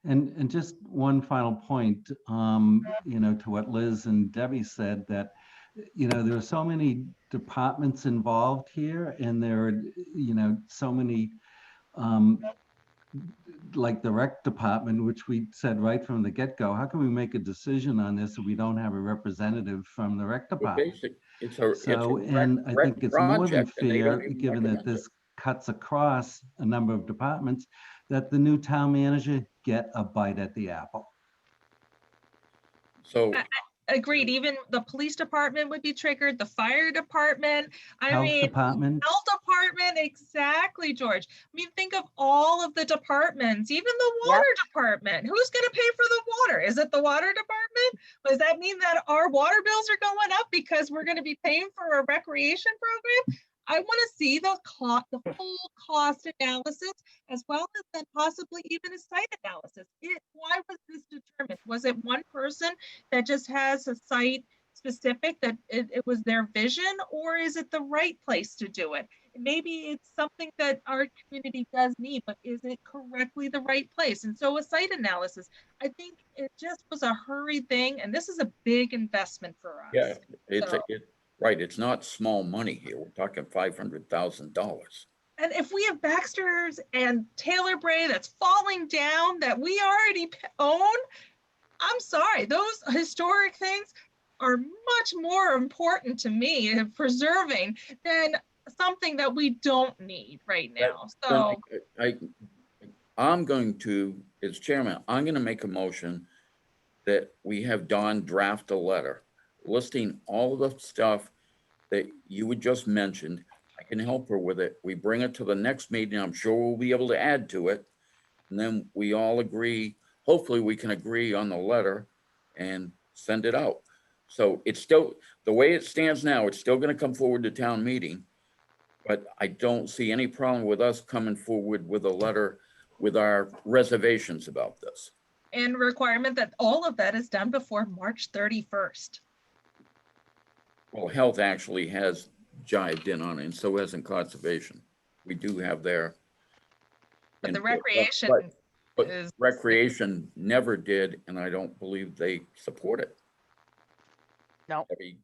And just one final point, you know, to what Liz and Debbie said, that, you know, there are so many departments involved here, and there are, you know, so many, like the rec department, which we said right from the get-go, how can we make a decision on this if we don't have a representative from the rec Well, department? basic, it's a So, rec and I think it's more than project, and they don't fair, even given that recommend it. this cuts across a number of departments, that the new town manager get a bite at the apple. So, Agreed, even the police department would be triggered, the fire department, I Health mean, department, health department, exactly, George. I mean, think of all of the departments, even the Yep. water department. Who's gonna pay for the water? Is it the water department? Does that mean that our water bills are going up because we're gonna be paying for a recreation program? I wanna see the full cost analysis, as well as then possibly even a site analysis. Why was this determined? Was it one person that just has a site specific that it was their vision, or is it the right place to do it? Maybe it's something that our community does need, but is it correctly the right place? And so a site analysis, I think it just was a hurried thing, and this is a big investment for us. yeah, it's, So- right, it's not small money here. We're talking $500,000. And if we have Baxter's and Taylor Bray that's falling down that we already own, I'm sorry, those historic things are much more important to me in preserving than something that we don't need right now. So I'm going to, as chairman, I'm going to make a motion that we have Dawn draft a letter listing all the stuff that you had just mentioned. I can help her with it. We bring it to the next meeting. I'm sure we'll be able to add to it. And then we all agree, hopefully we can agree on the letter and send it out. So it's still, the way it stands now, it's still going to come forward to town meeting. But I don't see any problem with us coming forward with a letter with our reservations about this. and requirement that all of that is done before March 31st. Well, health actually has jived in on it, and so hasn't conservation. We do have their. But the input, recreation but is. recreation never did, and I don't believe they support it. No. Every-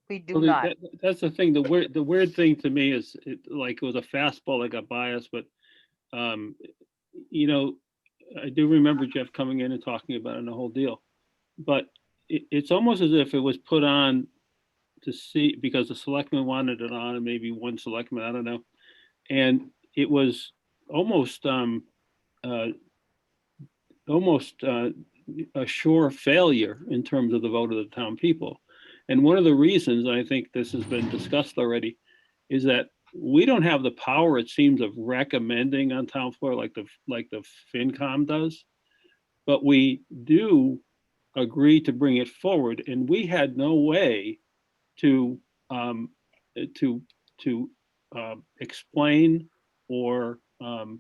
We do Well, not. that's the thing. The weird thing to me is it was a fastball that got by us, but you know, I do remember Jeff coming in and talking about it and the whole deal. But it's almost as if it was put on to see, because the selectmen wanted it on, and maybe one selectman, I don't know. And it was almost a sure failure in terms of the vote of the town people. And one of the reasons, I think this has been discussed already, is that we don't have the power, it seems, of recommending on town floor like the FinCom does. But we do agree to bring it forward, and we had no way to explain or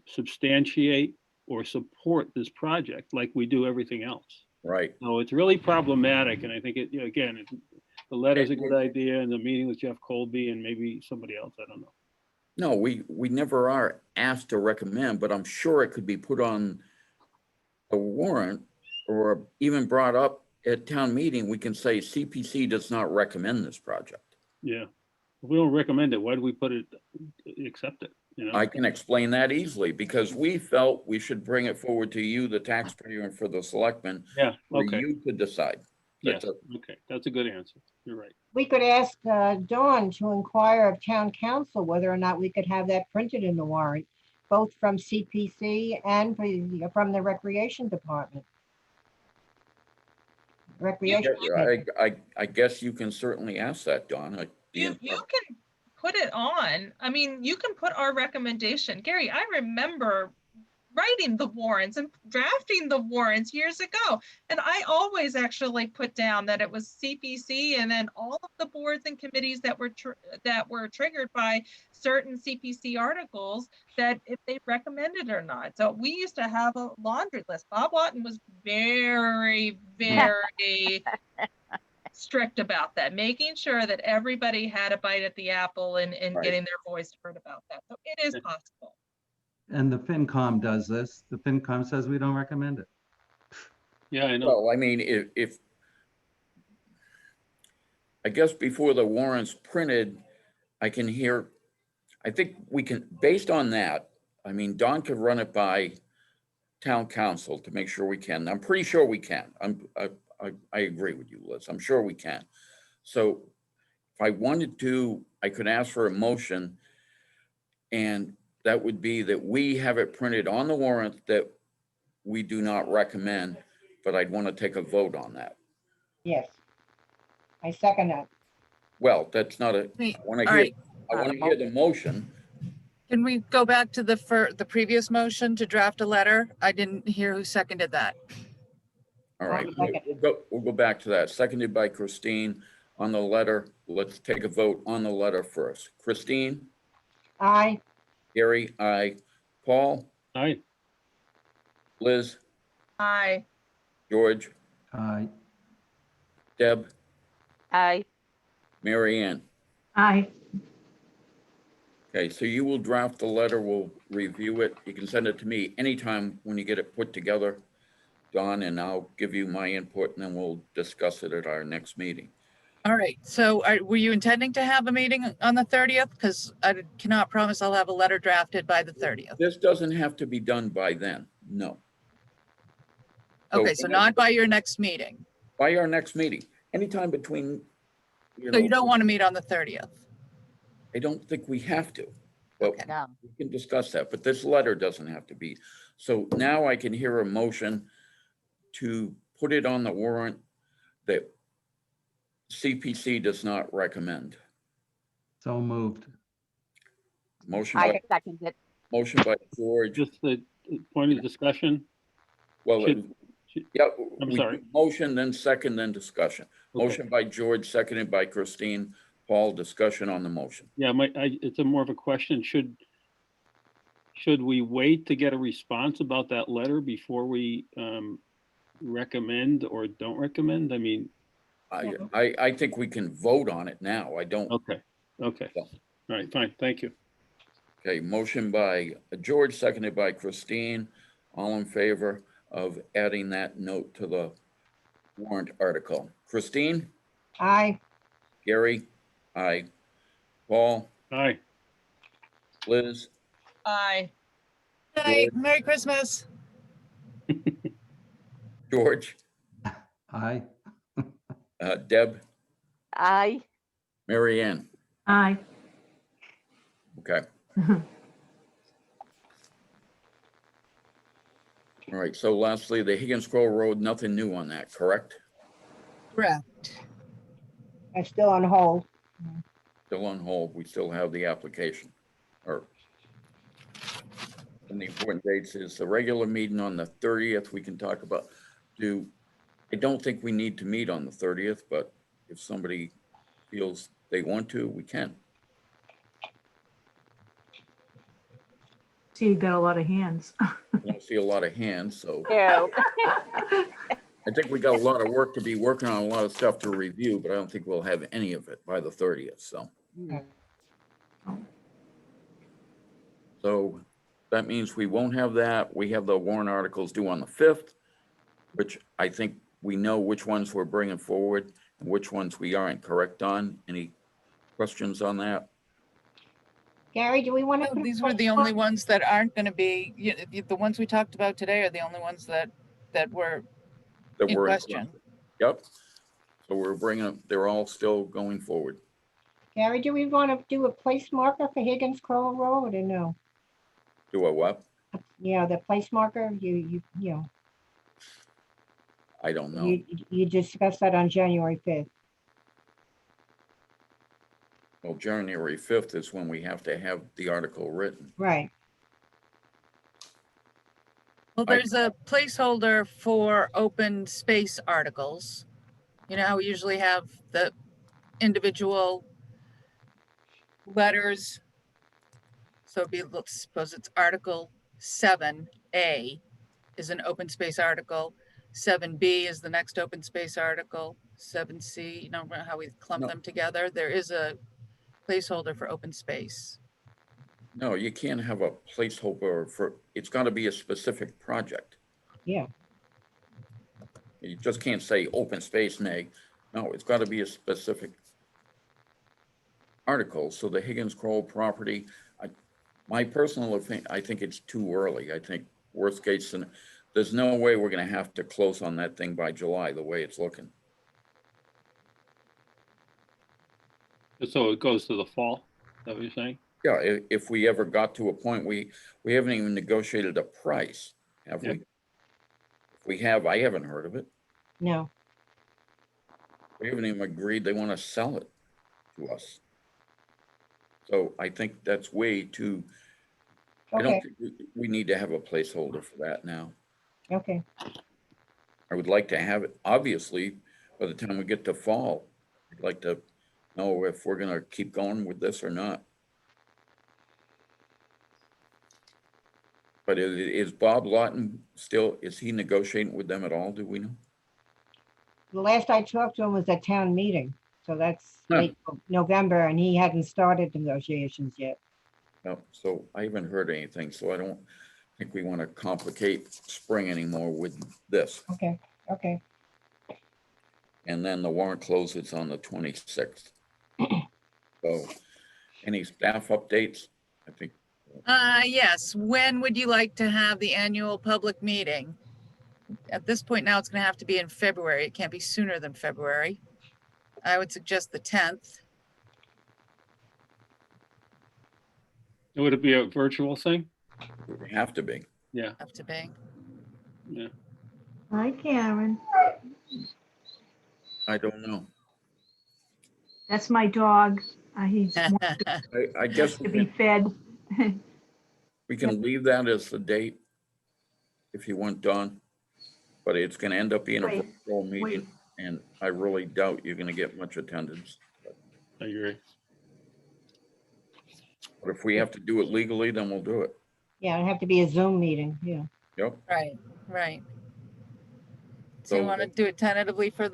substantiate or support this project like we do everything else. Right. So it's really problematic, and I think the letter's a good idea, and the meeting with Jeff Colby and maybe somebody else, I don't know. No, we never are asked to recommend, but I'm sure it could be put on a warrant or even brought up at town meeting. We can say CPC does not recommend this project. Yeah, if we don't recommend it, why do we accept it? You know? I can explain that easily because we felt we should bring it forward to you, the taxpayer, and for the selectmen, Yeah, for okay, you to decide. yes, That's it. okay, that's a good answer. You're right. We could ask Dawn to inquire of town council whether or not we could have that printed in the warrant, both from CPC and from the recreation department. Recreation. I guess you can certainly ask that, Dawn. You can put it on. I mean, you can put our recommendation. Gary, I remember writing the warrants and drafting the warrants years ago. And I always actually put down that it was CPC and then all of the boards and committees that were triggered by certain CPC articles, that if they recommended or not. So we used to have a laundry list. Bob Watton was very, very strict about that, making sure that everybody had a bite at the apple and Right. getting their voice heard about that. So it is possible. and the FinCom does this. The FinCom says we don't recommend it. Yeah, I know. Well, I mean, if, I guess before the warrant's printed, I can hear, I think we can, based on that, I mean, Don could run it by town council to make sure we can. I'm pretty sure we can. I agree with you, Liz. I'm sure we can. So if I wanted to, I could ask for a motion, and that would be that we have it printed on the warrant that we do not recommend, but I'd want to take a vote on that. Yes. I second that. Well, that's not a, Me- I want to all hear, right. I want to hear the motion. Can we go back to the previous motion to draft a letter? I didn't hear who seconded that. All right, Second. we'll go back to that. Seconded by Christine on the letter. Let's take a vote on the letter first. Christine, Aye. Gary, aye. Paul, Aye. Liz, Aye. George, Aye. Deb, Aye. Mary Ann. Aye. Okay, so you will draft the letter, we'll review it. You can send it to me anytime when you get it put together, Don, and I'll give you my input, and then we'll discuss it at our next meeting. All right, so were you intending to have a meeting on the 30th? Because I cannot promise I'll have a letter drafted by the 30th. This doesn't have to be done by then, no. Okay, so not by your next meeting. By our next meeting, anytime between, So you don't want to meet on the 30th? I don't think we have to, but Okay. No. we can discuss that, but this letter doesn't have to be. So now I can hear a motion to put it on the warrant that CPC does not recommend. So moved. Motion I by, second it. motion by George. Just the point of discussion. Well, Should- yeah. I'm we sorry. do Motion, then second, then discussion. Okay. Motion by George, seconded by Christine. Paul, discussion on the motion. Yeah, it's a more of a question. Should we wait to get a response about that letter before we recommend or don't recommend? I mean, I think we can vote on it now. I don't. okay. All right, fine. Thank you. Okay, motion by George, seconded by Christine. All in favor of adding that note to the warrant article. Christine, Aye. Gary, aye. Paul, Aye. Liz, Aye. Good night, Merry Christmas. George, Aye. Deb, Aye. Mary Ann. Aye. Okay. All right, so lastly, the Higgins Grove Road, nothing new on that, correct? Correct. I'm still on hold. Still on hold. We still have the application. Or and the important dates is the regular meeting on the 30th. We can talk about I don't think we need to meet on the 30th, but if somebody feels they want to, we can. See, you got a lot of hands. I don't see a lot of hands, so Ew. I think we got a lot of work to be working on, a lot of stuff to review, but I don't think we'll have any of it by the 30th, so. So that means we won't have that. We have the warrant articles due on the 5th, which I think we know which ones we're bringing forward and which ones we aren't. Correct, Don? Any questions on that? Gary, do we want No, to? these were the only ones that aren't going to be, the ones we talked about today are the only ones that were That in were question. Yep. So we're bringing them, they're all still going forward. Gary, do we want to do a place marker for Higgins Grove Road or no? Do a what? Yeah, the place marker, you know, I don't know. you discussed that on January 5th. Well, January 5th is when we have to have the article written. Right. Well, there's a placeholder for open space articles. You know how we usually have the individual letters. So it'd be, let's suppose it's Article 7A is an open space article. 7B is the next open space article. 7C, you know how we clump No. them together? There is a placeholder for open space. No, you can't have a placeholder for, it's got to be a specific project. Yeah. You just can't say open space nay. No, it's got to be a specific article. So the Higgins Crow property, my personal opinion, I think it's too early. I think worst case, there's no way we're going to have to close on that thing by July, the way it's looking. So it goes to the fall, is that what you're saying? Yeah, if we ever got to a point, we haven't even negotiated a price, have we? Yeah. If we have, I haven't heard of it. No, We haven't even agreed they want to sell it to us. So I think that's way too, I okay, don't think we need to have a placeholder for that now. okay. I would like to have it, obviously, by the time we get to fall, I'd like to know if we're gonna keep going with this or not. But is Bob Lawton still, is he negotiating with them at all? Do we know? The last I talked to him was at town meeting, so that's Huh. late November, and he hadn't started negotiations yet. No, so I haven't heard anything, so I don't think we want to complicate spring anymore with this. Okay, okay. And then the warrant closes on the 26th. So any staff updates? I think, Yes, when would you like to have the annual public meeting? At this point now, it's gonna have to be in February. It can't be sooner than February. I would suggest the 10th. Would it be a virtual thing? it would have to be. Yeah, Have to be. yeah. Hi, Karen. I don't know. That's my dog. He's wants I guess to be fed. we can leave that as the date if you want, Don. But it's gonna end up being a Wait, virtual meeting, wait. and I really doubt you're gonna get much attendance. I agree. But if we have to do it legally, then we'll do it. Yeah, it'd have to be a Zoom meeting, yeah. Yep. Right, right. So you So- want to do it tentatively for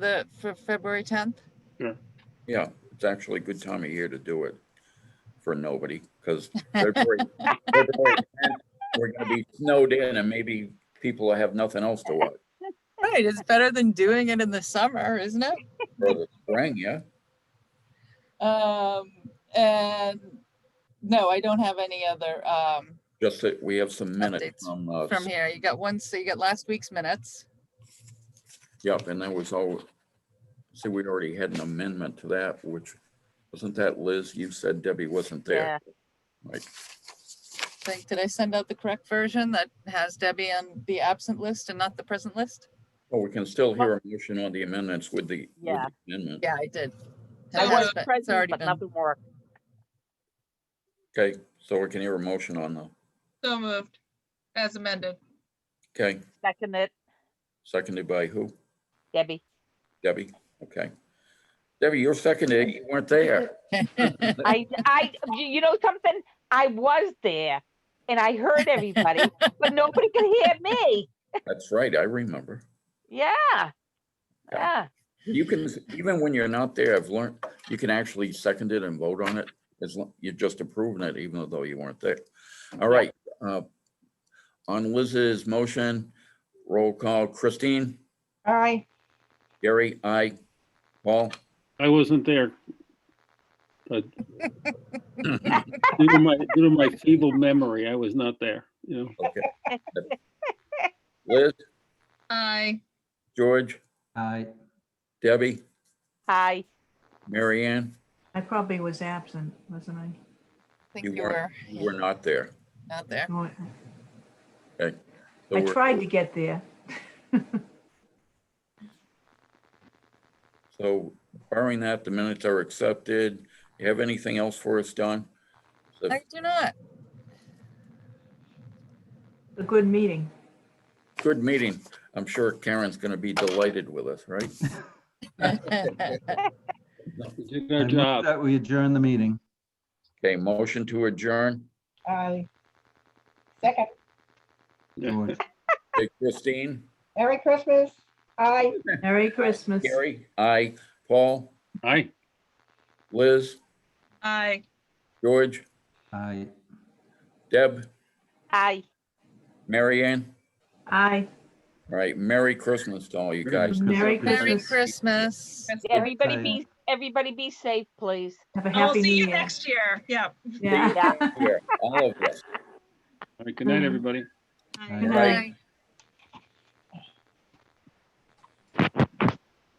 February 10th? Yeah, it's actually a good time of year to do it for nobody, because February 10th, we're gonna be snowed in and maybe people have nothing else to watch Right, it's better than doing it in the summer, isn't it? for the spring, yeah? And no, I don't have any other, Just that we have some minutes Updates from here. You got one, so you got last week's minutes. Yep, and that was all, see, we already had an amendment to that, which, wasn't that Liz? You said Debbie wasn't there. Right, Did I send out the correct version that has Debbie on the absent list and not the present list? well, we can still hear a motion on the amendments with the Yeah. amendment. Yeah, I did. I It was has been- it's present, already but been- nothing worked. Okay, so we can hear a motion on the, So moved, as amended. okay, Second it, seconded by who? Debbie. Debbie? Okay. Debbie, you're seconded, you weren't there. You know something? I was there and I heard everybody, but nobody could hear me. That's right, I remember. Yeah. Yeah. You can, even when you're not there, I've learned, you can actually second it and vote on it. You're just approving it, even though you weren't there. All right. On Liz's motion, roll call. Christine, Aye, Gary, aye. Paul, I wasn't there. But due to my feeble memory, I was not there, you know. okay. Liz, Aye. George, I, Debbie, Hi. Mary Ann, I probably was absent, wasn't I? I think you you weren't, were you were not there. not there. Oh, Okay. So I we're- tried to get there. So barring that, the minutes are accepted. You have anything else for us, Don? So- I do not. A good meeting. Good meeting. I'm sure Karen's gonna be delighted with us, right? We did I our move job. that we adjourn the meeting. Okay, motion to adjourn. aye. Second, George. Okay, Christine, Merry Christmas, aye. Merry Christmas. Gary, aye. Paul, Aye. Liz, Aye. George, I. Deb, Hi. Mary Ann, Aye. All right, Merry Christmas to all you guys. Merry Merry Christmas. Christmas. Everybody be safe, please. Have a And we'll happy see new you year. next year. Yeah. Yeah. Here, all of us. All right, good night, everybody. All Good right. night.